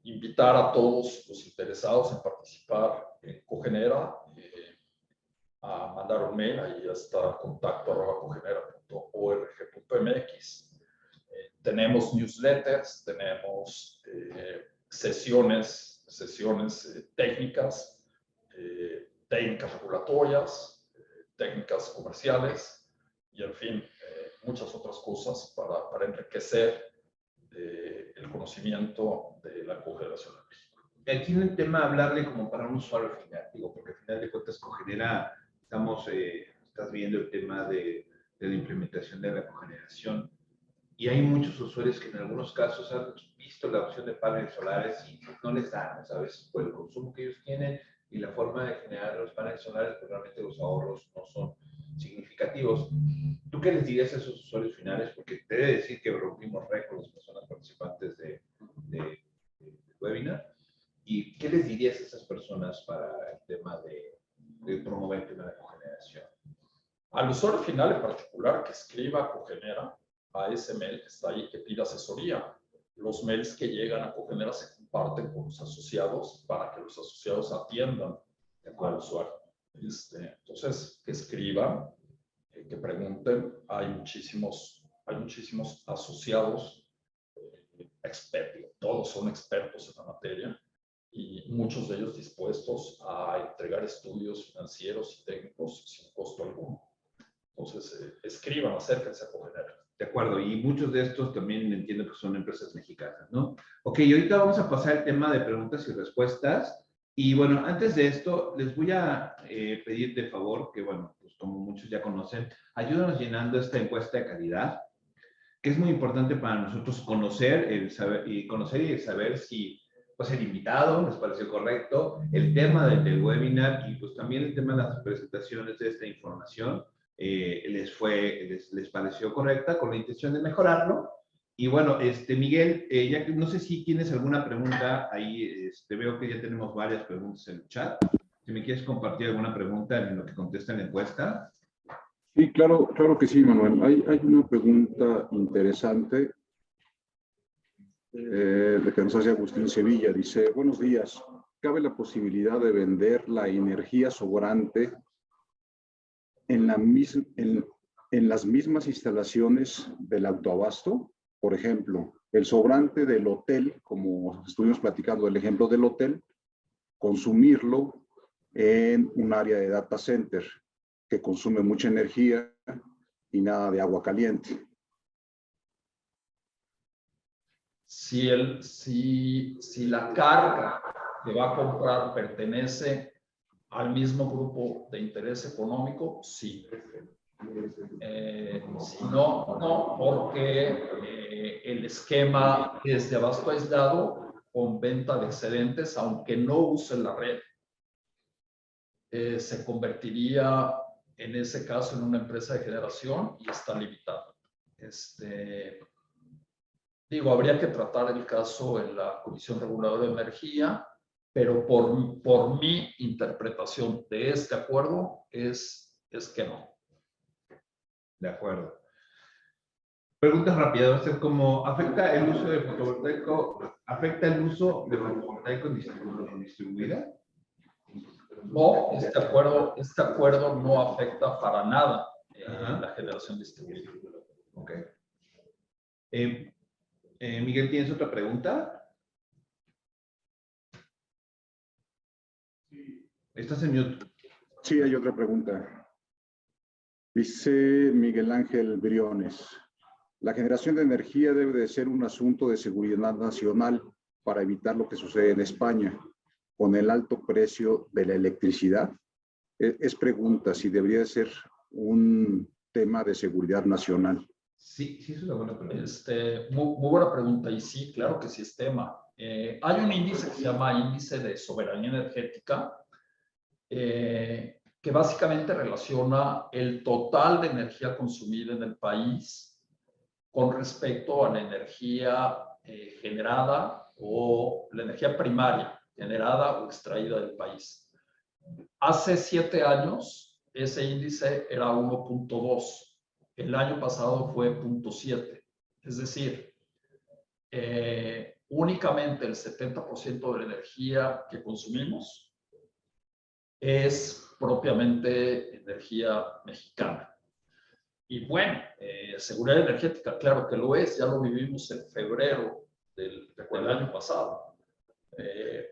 invitar a todos los interesados en participar en Cogenera a mandar un mail, ahí está contacto@cogenera.org.mx. Tenemos newsletters, tenemos sesiones técnicas, técnicas regulatorias, técnicas comerciales y, en fin, muchas otras cosas para enriquecer el conocimiento de la cogeneración en México. Aquí en el tema hablarle como para un usuario final, digo, porque al final de cuentas Cogenera, estás viendo el tema de la implementación de la cogeneración. Y hay muchos usuarios que en algunos casos han visto la opción de paneles solares y no les dan, ¿sabes? Por el consumo que ellos tienen y la forma de generar los paneles solares, pues realmente los ahorros no son significativos. ¿Tú qué les dirías a esos usuarios finales? Porque te he de decir que rompimos récords de personas participantes del webinar. ¿Y qué les dirías a esas personas para el tema de promover el tema de cogeneración? Al usuario final en particular que escriba Cogenera, a ese mail que está ahí, que pida asesoría. Los mails que llegan a Cogenera se comparten con los asociados para que los asociados atiendan al usuario. Entonces, que escriban, que pregunten. Hay muchísimos asociados expertos, todos son expertos en la materia y muchos de ellos dispuestos a entregar estudios financieros y técnicos sin costo alguno. Entonces, escriban, acérquense a Cogenera. De acuerdo, y muchos de estos también entiendo que son empresas mexicanas, ¿no? Ok, ahorita vamos a pasar al tema de preguntas y respuestas. Y bueno, antes de esto, les voy a pedir de favor que, bueno, pues como muchos ya conocen, ayúdanos llenando esta encuesta de calidad, que es muy importante para nosotros conocer y saber si pues, el invitado les pareció correcto, el tema del webinar y pues también el tema de las presentaciones de esta información. Les pareció correcta con la intención de mejorarlo Y bueno, Miguel, ya que no sé si tienes alguna pregunta ahí, veo que ya tenemos varias preguntas en el chat. Si me quieres compartir alguna pregunta en lo que contesta en la encuesta. Sí, claro, claro que sí, Manuel. Hay una pregunta interesante de que nos hace Agustín Sevilla. Dice, buenos días. ¿Cabe la posibilidad de vender la energía sobrante en las mismas instalaciones del autoabasto? Por ejemplo, el sobrante del hotel, como estuvimos platicando el ejemplo del hotel, consumirlo en un área de data center que consume mucha energía y nada de agua caliente. Si la carga que va a comprar pertenece al mismo grupo de interés económico, sí. Si no, no, porque el esquema es de abasto aislado con venta de excedentes, aunque no use la red, se convertiría en ese caso en una empresa de generación y está limitado. Digo, habría que tratar el caso en la Comisión Reguladora de Energía, pero por mi interpretación de este acuerdo es que no. De acuerdo. Preguntas rápidas, va a ser como, ¿afecta el uso de fotovoltaico en distribuida? No, este acuerdo no afecta para nada la generación distribuida. Ok. Miguel, ¿tienes otra pregunta? ¿Estás en mute? Sí, hay otra pregunta. Dice Miguel Ángel Briones, la generación de energía debe de ser un asunto de seguridad nacional para evitar lo que sucede en España con el alto precio de la electricidad. Es pregunta si debería de ser un tema de seguridad nacional. Sí, sí, es una buena pregunta. Muy buena pregunta, y sí, claro que sí es tema. Hay un índice que se llama Índice de Soberanía Energética, que básicamente relaciona el total de energía consumida en el país con respecto a la energía generada o la energía primaria generada o extraída del país. Hace 7 años, ese índice era 1.2. El año pasado fue 0.7. Es decir, únicamente el 70% de la energía que consumimos es propiamente energía mexicana. Y bueno, seguridad energética, claro que lo es, ya lo vivimos en febrero del año pasado.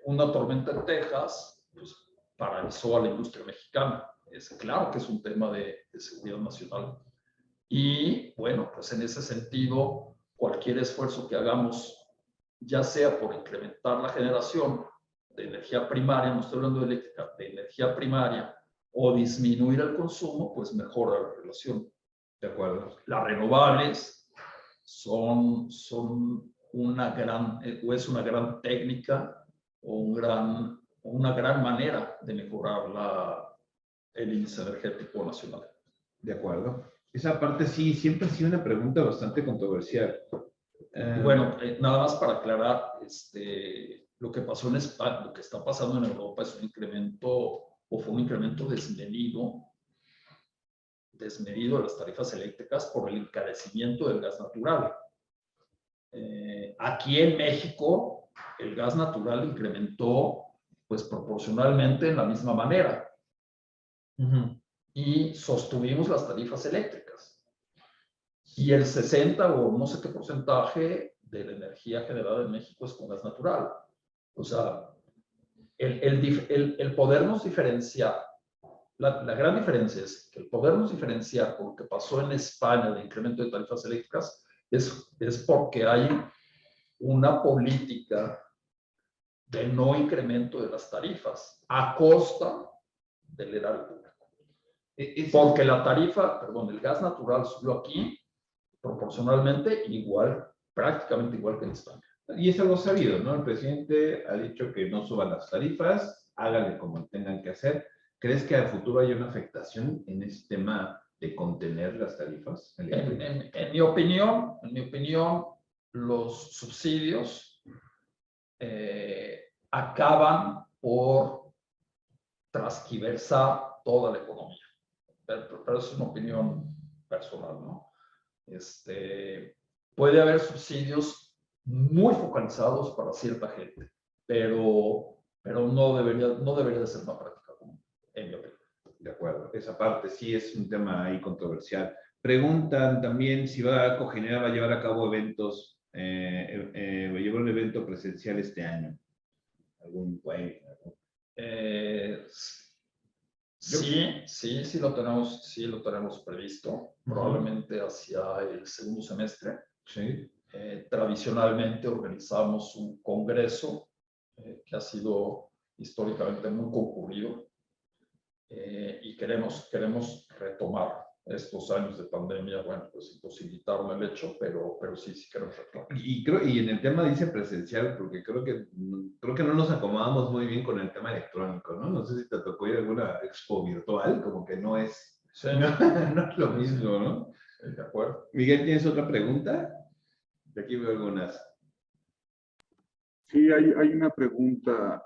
Una tormenta en Texas pues, paralizó a la industria mexicana. Claro que es un tema de seguridad nacional. Y bueno, pues en ese sentido, cualquier esfuerzo que hagamos, ya sea por incrementar la generación de energía primaria, no estoy hablando de eléctrica, de energía primaria, o disminuir el consumo, pues mejora la relación. De acuerdo. Las renovables son una gran técnica o una gran manera de mejorar el índice energético nacional. De acuerdo. Esa parte sí, siempre ha sido una pregunta bastante controversial. Bueno, nada más para aclarar, lo que pasó en España, lo que está pasando en Europa es un incremento, o fue un incremento desmedido de las tarifas eléctricas por el encarecimiento del gas natural. Aquí en México, el gas natural incrementó pues proporcionalmente en la misma manera. Y sostuvimos las tarifas eléctricas. Y el 60 o no sé qué porcentaje de la energía generada en México es con gas natural. O sea, el podernos diferenciar, la gran diferencia es que el podernos diferenciar con lo que pasó en España de incremento de tarifas eléctricas es porque hay una política de no incremento de las tarifas a costa del erario público. Porque la tarifa, el gas natural subió aquí proporcionalmente igual, prácticamente igual que en España. Y es algo sabido, ¿no? El presidente ha dicho que no suban las tarifas, háganle como tengan que hacer. ¿Crees que a futuro haya una afectación en este tema de contener las tarifas? En mi opinión, los subsidios acaban por transquiversar toda la economía. Pero eso es una opinión personal, ¿no? Puede haber subsidios muy focalizados para cierta gente, pero no debería de ser una práctica común, en mi opinión. De acuerdo, esa parte sí es un tema ahí controversial. Preguntan también si va a Cogeneral va a llevar a cabo eventos, llevar un evento presencial este año. ¿Algún Sí lo tenemos previsto, probablemente hacia el segundo semestre. Sí. Tradicionalmente organizamos un congreso que ha sido históricamente muy concurrido y queremos retomar estos años de pandemia, bueno, pues imposibilitaron el hecho, pero sí queremos retomar. Y en el tema dice presencial, porque creo que no nos acomodamos muy bien con el tema electrónico, ¿no? No sé si te tocó ir a alguna expo virtual, como que no es, Sí. no es lo mismo, ¿no? De acuerdo. Miguel, ¿tienes otra pregunta? De aquí veo algunas. Sí, hay una pregunta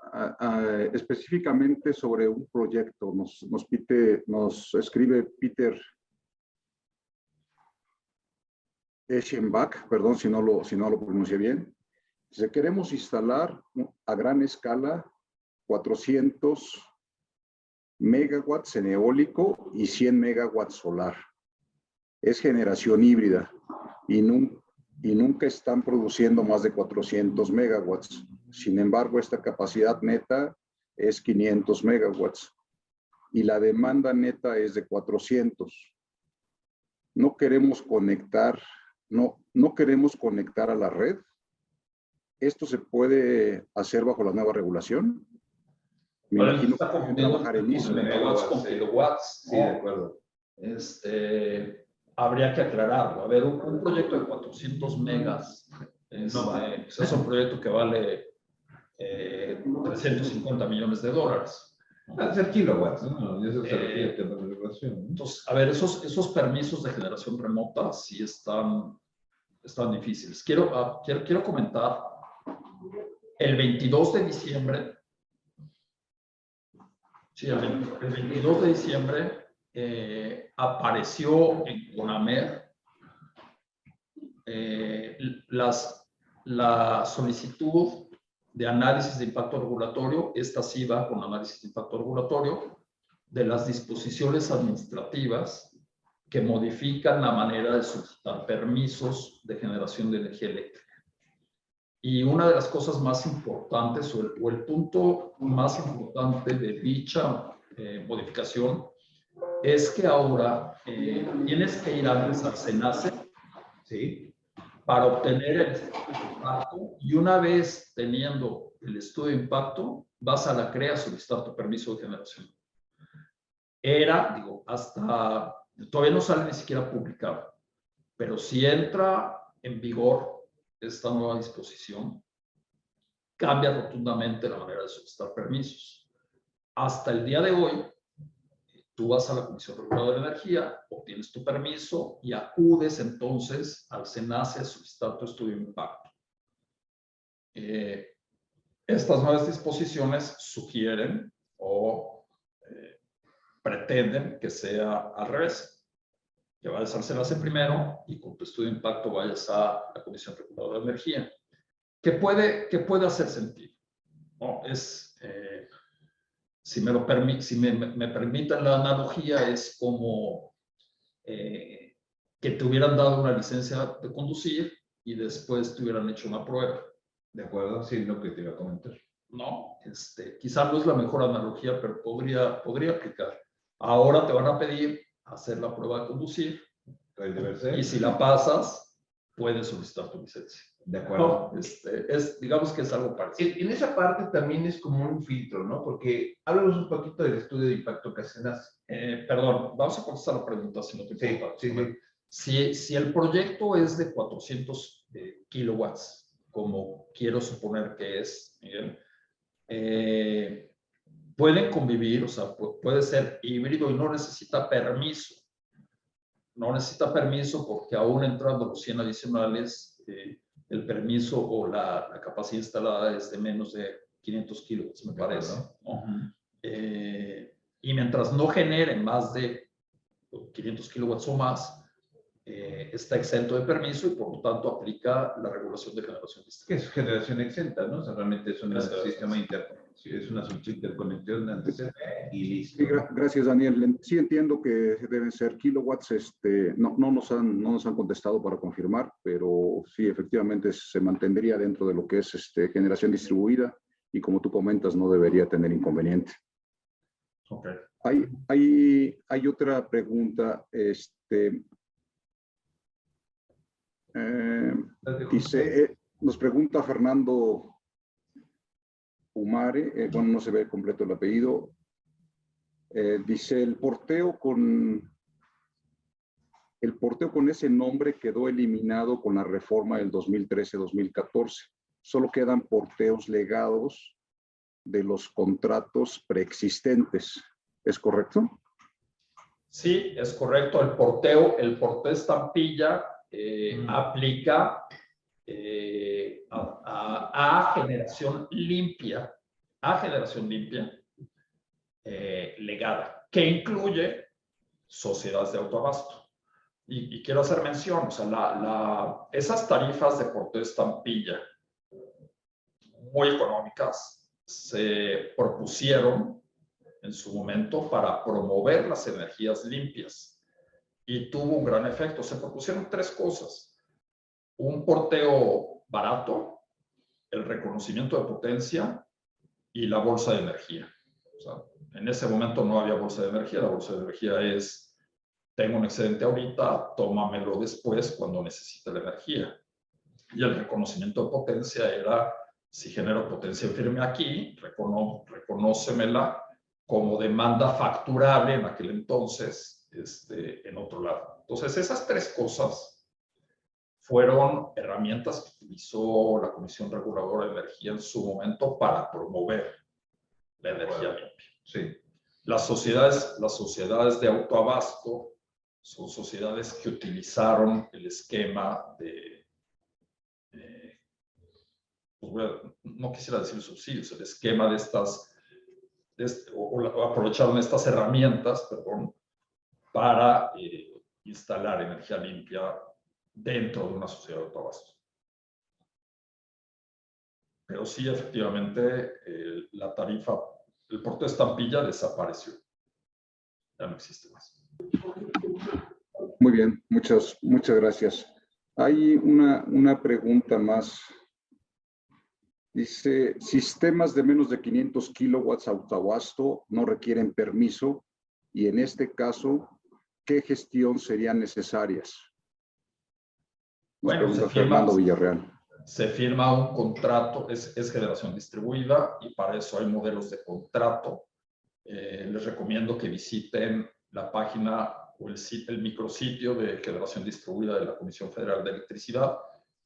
específicamente sobre un proyecto. Nos escribe Peter Eschenbach, perdón si no lo pronuncié bien. Dice, queremos instalar a gran escala 400 megawatts en eólico y 100 megawatts solar. Es generación híbrida y nunca están produciendo más de 400 megawatts. Sin embargo, esta capacidad neta es 500 megawatts y la demanda neta es de 400. No queremos conectar a la red. ¿Esto se puede hacer bajo la nueva regulación? Me imagino que deben trabajar en ISO. Megawatts con kilowatts. Sí, de acuerdo. Habría que aclararlo. A ver, un proyecto de 400 megas es un proyecto que vale $350 millones. Va a ser kilowatts, ¿no? Y eso se refiere a la regulación, ¿no? Entonces, a ver, esos permisos de generación remota sí están difíciles. Quiero comentar, el 22 de diciembre, el 22 de diciembre apareció en CONAMER la solicitud de análisis de impacto regulatorio. Esta sí va con análisis de impacto regulatorio de las disposiciones administrativas que modifican la manera de solicitar permisos de generación de energía eléctrica. Y una de las cosas más importantes o el punto más importante de dicha modificación es que ahora tienes que ir antes al SENACE, ¿sí?, para obtener el estudio de impacto, y una vez teniendo el estudio de impacto vas a la CREA a solicitar tu permiso de generación. Hasta todavía no sale ni siquiera publicado, pero si entra en vigor esta nueva disposición, cambia rotundamente la manera de solicitar permisos. Hasta el día de hoy, tú vas a la Comisión Reguladora de Energía, obtienes tu permiso y acudes entonces al SENACE a solicitar tu estudio de impacto. Estas nuevas disposiciones sugieren o pretenden que sea al revés, que vayas al SENACE primero y con tu estudio de impacto vayas a la Comisión Reguladora de Energía, que puede hacer sentido, ¿no? Si me permiten la analogía, es como que te hubieran dado una licencia de conducir y después te hubieran hecho una prueba. ¿De acuerdo? Sí, lo que te iba a comentar. No, quizá no es la mejor analogía, pero podría aplicar. Ahora te van a pedir hacer la prueba de conducir y si la pasas, puedes solicitar tu licencia. De acuerdo. No, digamos que es algo parecido. En esa parte también es como un filtro, ¿no? Porque háblanos un poquito del estudio de impacto que hacen. Perdón, vamos a contestar la pregunta si no te importa. Si el proyecto es de 400 kilowatts, como quiero suponer que es, Miguel, pueden convivir, o sea, puede ser híbrido y no necesita permiso. No necesita permiso porque aún entrando los 100 adicionales, el permiso o la capacidad instalada es de menos de 500 kilowatts, me parece, ¿no? Y mientras no generen más de 500 kilowatts o más, está exento de permiso y por lo tanto aplica la regulación de generación distribuida. Que es generación exenta, ¿no? O sea, realmente es un sistema es una interconexión entre CFE y listo. Sí, gracias, Daniel. Sí entiendo que deben ser kilowatts. No nos han contestado para confirmar, pero sí, efectivamente se mantendría dentro de lo que es generación distribuida y como tú comentas, no debería tener inconveniente. Okay. Hay otra pregunta. Nos pregunta Fernando Umare, bueno, no se ve completo el apellido. Dice, el porteo con ese nombre quedó eliminado con la reforma del 2013-2014. Solo quedan porteos legados de los contratos preexistentes. ¿Es correcto? Sí, es correcto. El porteo estampilla aplica a generación limpia, legada, que incluye sociedades de autoabasto. Y quiero hacer mención, o sea, esas tarifas de porteo estampilla muy económicas se propusieron en su momento para promover las energías limpias y tuvo un gran efecto. Se propusieron tres cosas: un porteo barato, el reconocimiento de potencia y la bolsa de energía. O sea, en ese momento no había bolsa de energía. La bolsa de energía es: tengo un excedente ahorita, tómamelo después cuando necesite la energía. Y el reconocimiento de potencia era: si genero potencia firme aquí, reconócemela como demanda facturable en aquel entonces en otro lado. Entonces, esas tres cosas fueron herramientas que utilizó la Comisión Reguladora de Energía en su momento para promover la energía limpia. Sí. Las sociedades de autoabasto son sociedades que utilizaron el esquema no quisiera decir subsidios, el esquema de estas, aprovecharon estas herramientas, perdón, para instalar energía limpia dentro de una sociedad de autoabasto. Pero sí, efectivamente, la tarifa, el porteo estampilla desapareció. Ya no existe más. Muy bien, muchas gracias. Hay una pregunta más. Dice, sistemas de menos de 500 kilowatts autoabasto no requieren permiso y en este caso, ¿qué gestión serían necesarias? Nos pregunta Fernando Villarreal. Se firma un contrato, es generación distribuida y para eso hay modelos de contrato. Les recomiendo que visiten la página o el micrositio de generación distribuida de la Comisión Federal de Electricidad.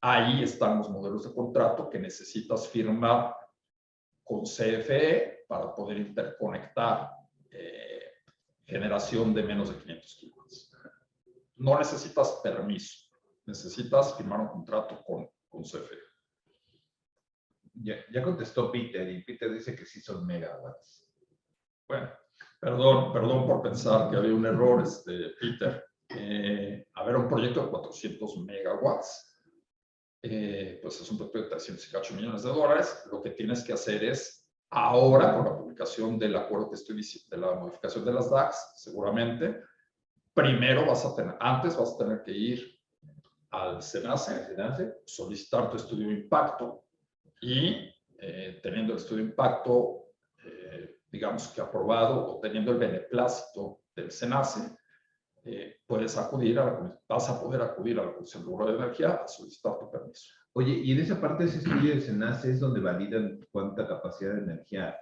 Ahí están los modelos de contrato que necesitas firmar con CFE para poder interconectar generación de menos de 500 kilowatts. No necesitas permiso, necesitas firmar un contrato con CFE. Ya contestó Peter y Peter dice que sí son megawatts. Bueno, perdón por pensar que había un error, Peter. A ver, un proyecto de 400 megawatts. Pues es un proyecto de 308 millones de dólares. Lo que tienes que hacer es, ahora con la publicación del acuerdo que estoy diciendo, de la modificación de las DACs, seguramente, primero antes vas a tener que ir al SENACE, solicitar tu estudio de impacto y teniendo el estudio de impacto, digamos que aprobado o teniendo el beneplácito del SENACE, vas a poder acudir a la Comisión Reguladora de Energía a solicitar tu permiso. Oye, y en esa parte de ese estudio del SENACE es donde validan cuánta capacidad de energía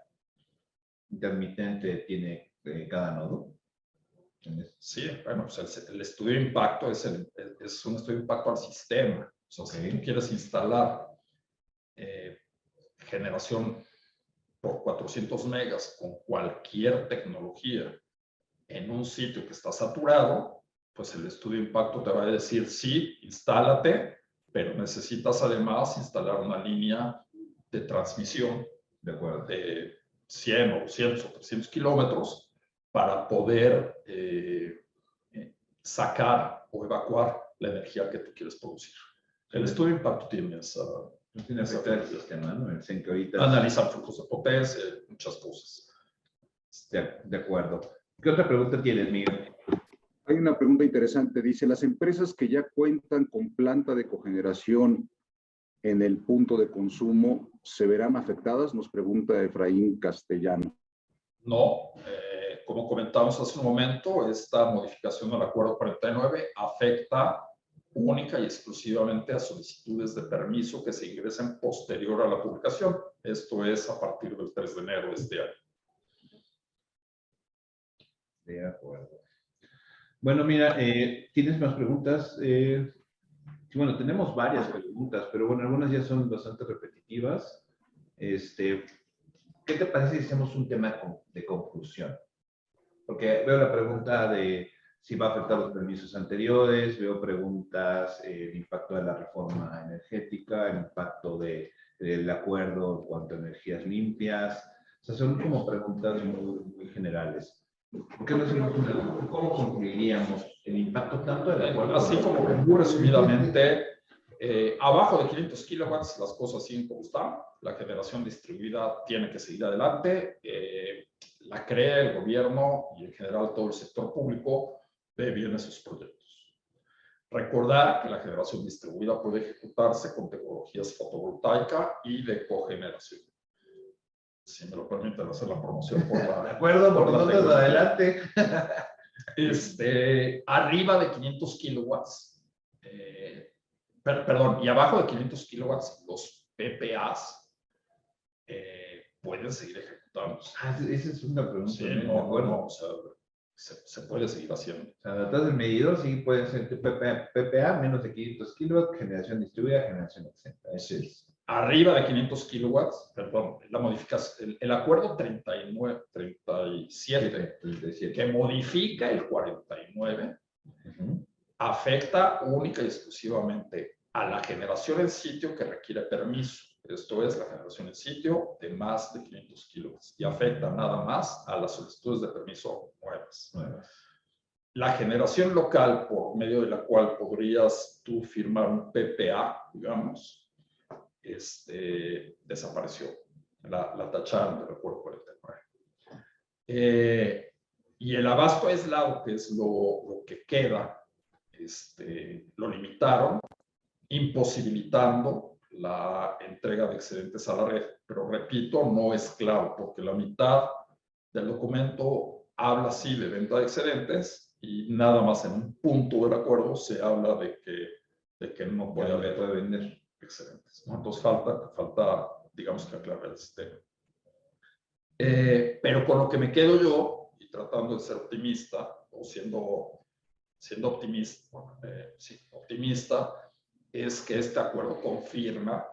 intermitente tiene cada nodo. Sí, bueno, pues el estudio de impacto es un estudio de impacto al sistema. O sea, si tú quieres instalar generación por 400 megas con cualquier tecnología en un sitio que está saturado, pues el estudio de impacto te va a decir: sí, instálate, pero necesitas además instalar una línea de transmisión De acuerdo. de 100 o 200 o 300 kilómetros para poder sacar o evacuar la energía que tú quieres producir. El estudio de impacto tiene esa... No tiene afectar el sistema, ¿no? El que ahorita... Analizar flujos de potencia, muchas cosas. De acuerdo. ¿Qué otra pregunta tienes, Miguel? Hay una pregunta interesante. Dice, ¿las empresas que ya cuentan con planta de cogeneración en el punto de consumo se verán afectadas? Nos pregunta Efraín Castellano. No, como comentamos hace un momento, esta modificación del Acuerdo 49 afecta única y exclusivamente a solicitudes de permiso que se ingresen posterior a la publicación. Esto es a partir del 3 de enero de este año. De acuerdo. Bueno, mira, ¿tienes más preguntas? Bueno, tenemos varias preguntas, pero bueno, algunas ya son bastante repetitivas. ¿Qué te parece si hacemos un tema de conclusión? Porque veo la pregunta de si va a afectar los permisos anteriores, veo preguntas, el impacto de la reforma energética, el impacto del acuerdo en cuanto a energías limpias. O sea, son como preguntas muy generales. ¿Por qué no hacemos cómo concluiríamos el impacto tanto del acuerdo? Así como muy resumidamente, abajo de 500 kilowatts las cosas siguen como están. La generación distribuida tiene que seguir adelante. La CRE, el gobierno y en general todo el sector público ve bien esos proyectos. Recordar que la generación distribuida puede ejecutarse con tecnologías fotovoltaica y de cogeneración. Si me lo permiten hacer la promoción por la... De acuerdo, por nosotros adelante. Arriba de 500 kilowatts, perdón, y abajo de 500 kilowatts, los PPAs pueden seguir ejecutándose. Esa es una pregunta. Sí, no, bueno, o sea, se puede seguir haciendo. O sea, detrás del medidor sí puede ser PPA, menos de 500 kilowatts, generación distribuida, generación exenta. Ese es. Arriba de 500 kilowatts, perdón, la modificación, el acuerdo 37, que modifica el 49, afecta única y exclusivamente a la generación en sitio que requiere permiso. Esto es la generación en sitio de más de 500 kilowatts y afecta nada más a las solicitudes de permiso nuevas. La generación local, por medio de la cual podrías tú firmar un PPA, digamos, desapareció. La tacharon del acuerdo 49. Y el abasto aislado, que es lo que queda, lo limitaron, imposibilitando la entrega de excedentes a la red. Pero repito, no es claro, porque la mitad del documento habla sí de venta de excedentes y nada más en un punto del acuerdo se habla de que no puede haber vender excedentes, ¿no? Entonces falta, digamos, que aclarar el sistema. Pero con lo que me quedo yo, y tratando de ser optimista, o siendo optimista, optimista, es que este acuerdo confirma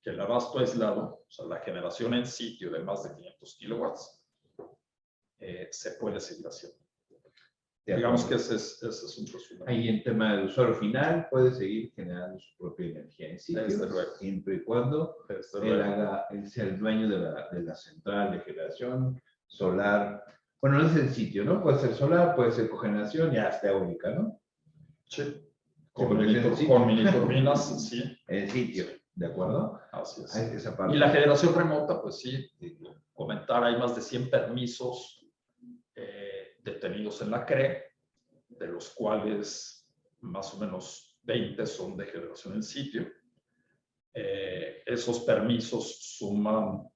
que el abasto aislado, o sea, la generación en sitio de más de 500 kilowatts, se puede seguir haciendo. Digamos que ese es un resumen. Ahí en tema del usuario final puede seguir generando su propia energía en sitio, siempre y cuando él sea el dueño de la central de generación solar. Bueno, no es el sitio, ¿no? Puede ser solar, puede ser cogeneración y hasta eólica, ¿no? Sí. Con mini turbinas, sí. En sitio, ¿de acuerdo? Así es. Esa parte. Y la generación remota, pues sí, comentar, hay más de 100 permisos detenidos en la CRE, de los cuales más o menos 20 son de generación en sitio. Esos permisos suman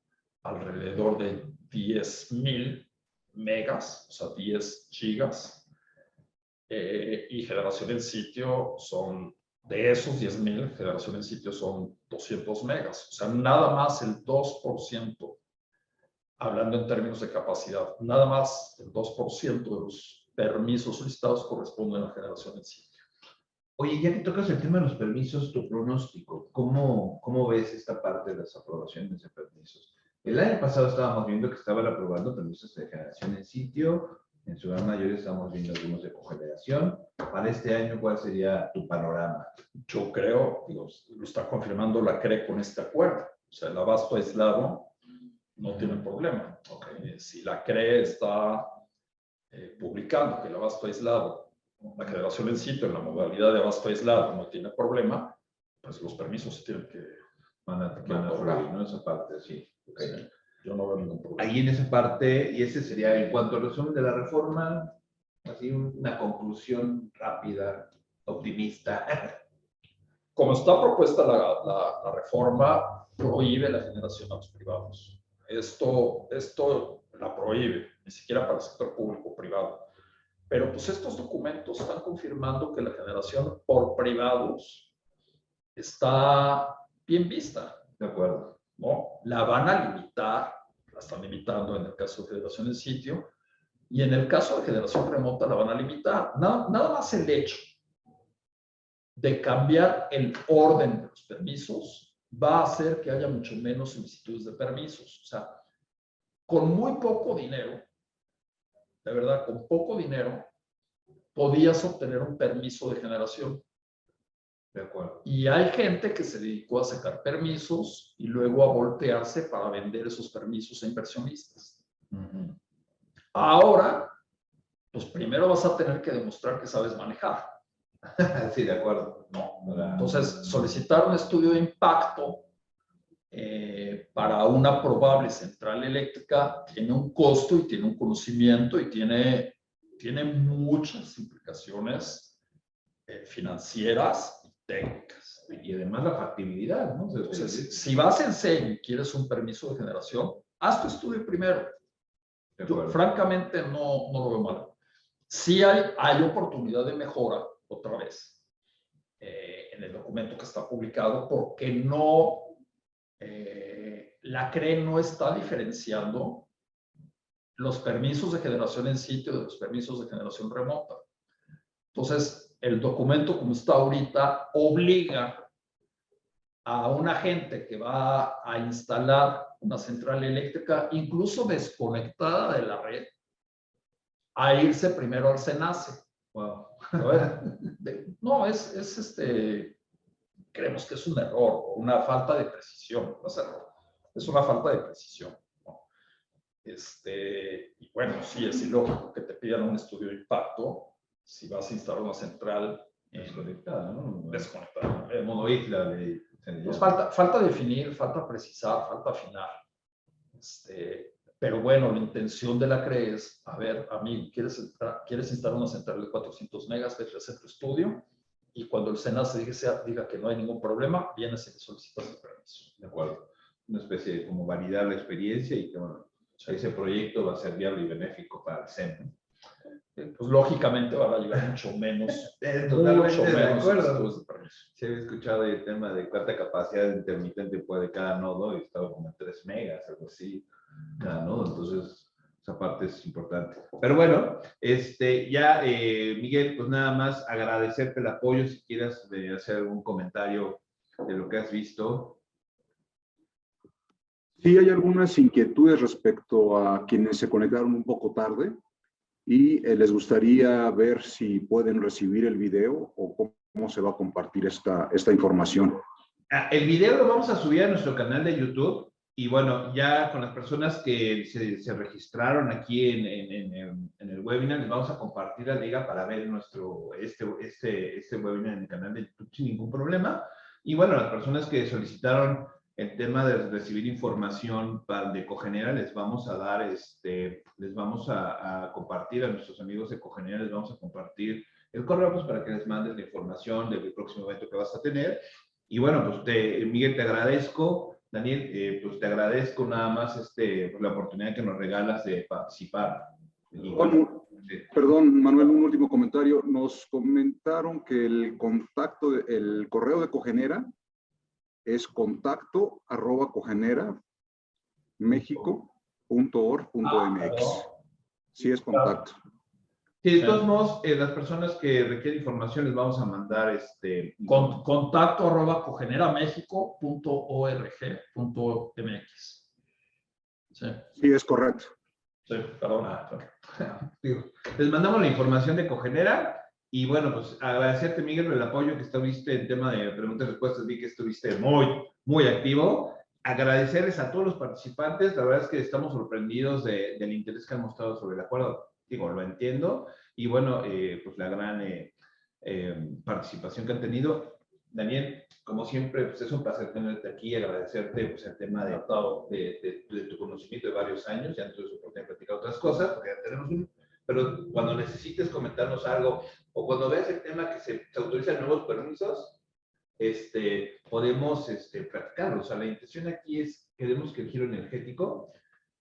alrededor de 10,000 megas, o sea, 10 gigas. Y generación en sitio son, de esos 10,000, generación en sitio son 200 megas. O sea, nada más el 2%, hablando en términos de capacidad, nada más el 2% de los permisos solicitados corresponden a la generación en sitio. Oye, ya que tocas el tema de los permisos, tu pronóstico, ¿cómo ves esta parte de las aprobaciones de permisos? El año pasado estábamos viendo que estaban aprobando permisos de generación en sitio En su gran mayoría estamos viendo algunos de cogeneración. Para este año, ¿cuál sería tu panorama? Yo creo, digo, lo está confirmando la CRE con este acuerdo. O sea, el abasto aislado no tiene problema. Si la CRE está publicando que el abasto aislado, la generación en sitio en la modalidad de abasto aislado no tiene problema, pues los permisos se tienen que Van a fluir, ¿no? Esa parte, sí. Okay. Sí, yo no veo ningún problema. Ahí en esa parte, y ese sería en cuanto al resumen de la reforma, así una conclusión rápida, optimista. Como está propuesta la reforma, prohíbe la generación a los privados. Esto la prohíbe, ni siquiera para el sector público o privado. Pero pues estos documentos están confirmando que la generación por privados está bien vista. De acuerdo. ¿No? La van a limitar, la están limitando en el caso de generación en sitio, y en el caso de generación remota la van a limitar. Nada más el hecho de cambiar el orden de los permisos va a hacer que haya mucho menos solicitudes de permisos. O sea, con muy poco dinero, de verdad, con poco dinero, podías obtener un permiso de generación. De acuerdo. Y hay gente que se dedicó a sacar permisos y luego a voltearse para vender esos permisos a inversionistas. Ahora, pues primero vas a tener que demostrar que sabes manejar. Sí, de acuerdo. No. Entonces, solicitar un estudio de impacto para una probable central eléctrica tiene un costo y tiene un conocimiento y tiene muchas implicaciones financieras y técnicas. Y además la factibilidad, ¿no? Entonces, si vas en serio y quieres un permiso de generación, haz tu estudio primero. Yo, francamente, no lo veo mal. Sí hay oportunidad de mejora, otra vez, en el documento que está publicado, porque no, la CRE no está diferenciando los permisos de generación en sitio de los permisos de generación remota. Entonces, el documento como está ahorita obliga a una gente que va a instalar una central eléctrica, incluso desconectada de la red, a irse primero al SENACE. Wow. No, creemos que es un error, una falta de precisión, no es error, es una falta de precisión, ¿no? Y bueno, sí, es ilógico que te pidan un estudio de impacto si vas a instalar una central desconectada, ¿no? Desconectada. Monoisla. Pues falta definir, falta precisar, falta afinar. Pero bueno, la intención de la CRE es, a ver, amigo, ¿quieres instalar una central de 400 megas? Vete a hacer tu estudio y cuando el SENACE diga que no hay ningún problema, vienes y le solicitas el permiso. De acuerdo. Una especie de como validar la experiencia y que bueno, ese proyecto va a ser viable y benéfico para el SEM. Pues lógicamente van a llevar mucho menos. Totalmente de acuerdo. Se había escuchado el tema de cuánta capacidad intermitente puede cada nodo y estaba como en 3 megas, algo así, cada nodo. Entonces, esa parte es importante. Pero bueno, ya, Miguel, pues nada más agradecerte el apoyo. Si quieres hacer algún comentario de lo que has visto. Sí, hay algunas inquietudes respecto a quienes se conectaron un poco tarde y les gustaría ver si pueden recibir el video o cómo se va a compartir esta información. El video lo vamos a subir a nuestro canal de YouTube y bueno, ya con las personas que se registraron aquí en el webinar, les vamos a compartir la liga para ver este webinar en el canal de YouTube sin ningún problema. Y bueno, las personas que solicitaron el tema de recibir información de Cogenera, les vamos a dar, les vamos a compartir a nuestros amigos de Cogenera, les vamos a compartir el correo pues, para que les mandes la información del próximo evento que vas a tener. Y bueno, pues Miguel, te agradezco. Daniel, pues te agradezco nada más por la oportunidad que nos regalas de participar. Y, perdón, Manuel, un último comentario. Nos comentaron que el correo de Cogenera es contacto@cogeneramexico.org.mx. Sí, es contacto. Sí, de todos modos, las personas que requieren información les vamos a mandar contacto@cogeneramexico.org.mx. Sí, es correcto. Sí, perdón. Digo, les mandamos la información de Cogenera y bueno, pues agradecerte, Miguel, el apoyo que estuviste en tema de preguntas y respuestas. Vi que estuviste muy activo. Agradecerles a todos los participantes. La verdad es que estamos sorprendidos del interés que han mostrado sobre el acuerdo. Digo, lo entiendo. Y bueno, pues la gran participación que han tenido. Daniel, como siempre, pues es un placer tenerte aquí, agradecerte pues, el tema de tu conocimiento de varios años, ya no tuve oportunidad de platicar otras cosas, porque ya tenemos pero cuando necesites comentarnos algo, o cuando veas el tema que se autorizan nuevos permisos, podemos platicarlo. O sea, la intención aquí es, queremos que el giro energético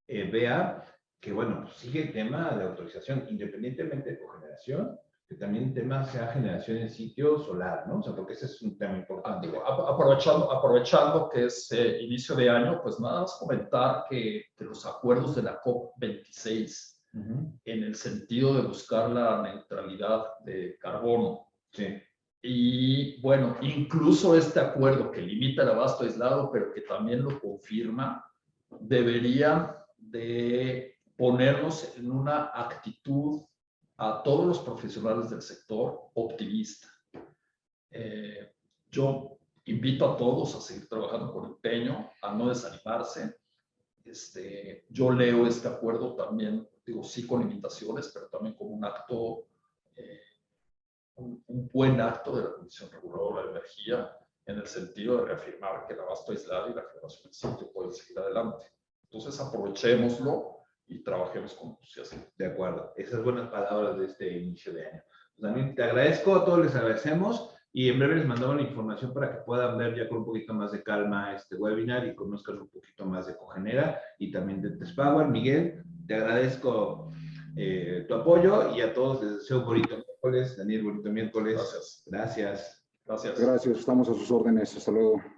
vea que, bueno, pues sigue el tema de autorización, independientemente de cogeneración, que también el tema sea generación en sitio solar, ¿no? O sea, porque ese es un tema importante. Aprovechando que es inicio de año, pues nada más comentar que los acuerdos de la COP26, en el sentido de buscar la neutralidad de carbono, sí. Y bueno, incluso este acuerdo que limita el abasto aislado, pero que también lo confirma, debería de ponernos en una actitud a todos los profesionales del sector optimista. Yo invito a todos a seguir trabajando con empeño, a no desanimarse. Yo leo este acuerdo también, digo, sí con limitaciones, pero también como un acto, un buen acto de la Comisión Reguladora de Energía, en el sentido de reafirmar que el abasto aislado y la generación en sitio pueden seguir adelante. Entonces aprovechémoslo y trabajemos con entusiasmo. De acuerdo. Esas buenas palabras de este inicio de año. Pues también te agradezco, a todos les agradecemos y en breve les mandamos la información para que puedan ver ya con un poquito más de calma este webinar y conozcan un poquito más de Cogenera y también de TESPower. Miguel, te agradezco tu apoyo y a todos les deseo un bonito miércoles. Daniel, bonito miércoles. Gracias. Gracias. Gracias. Gracias, estamos a sus órdenes. Hasta luego.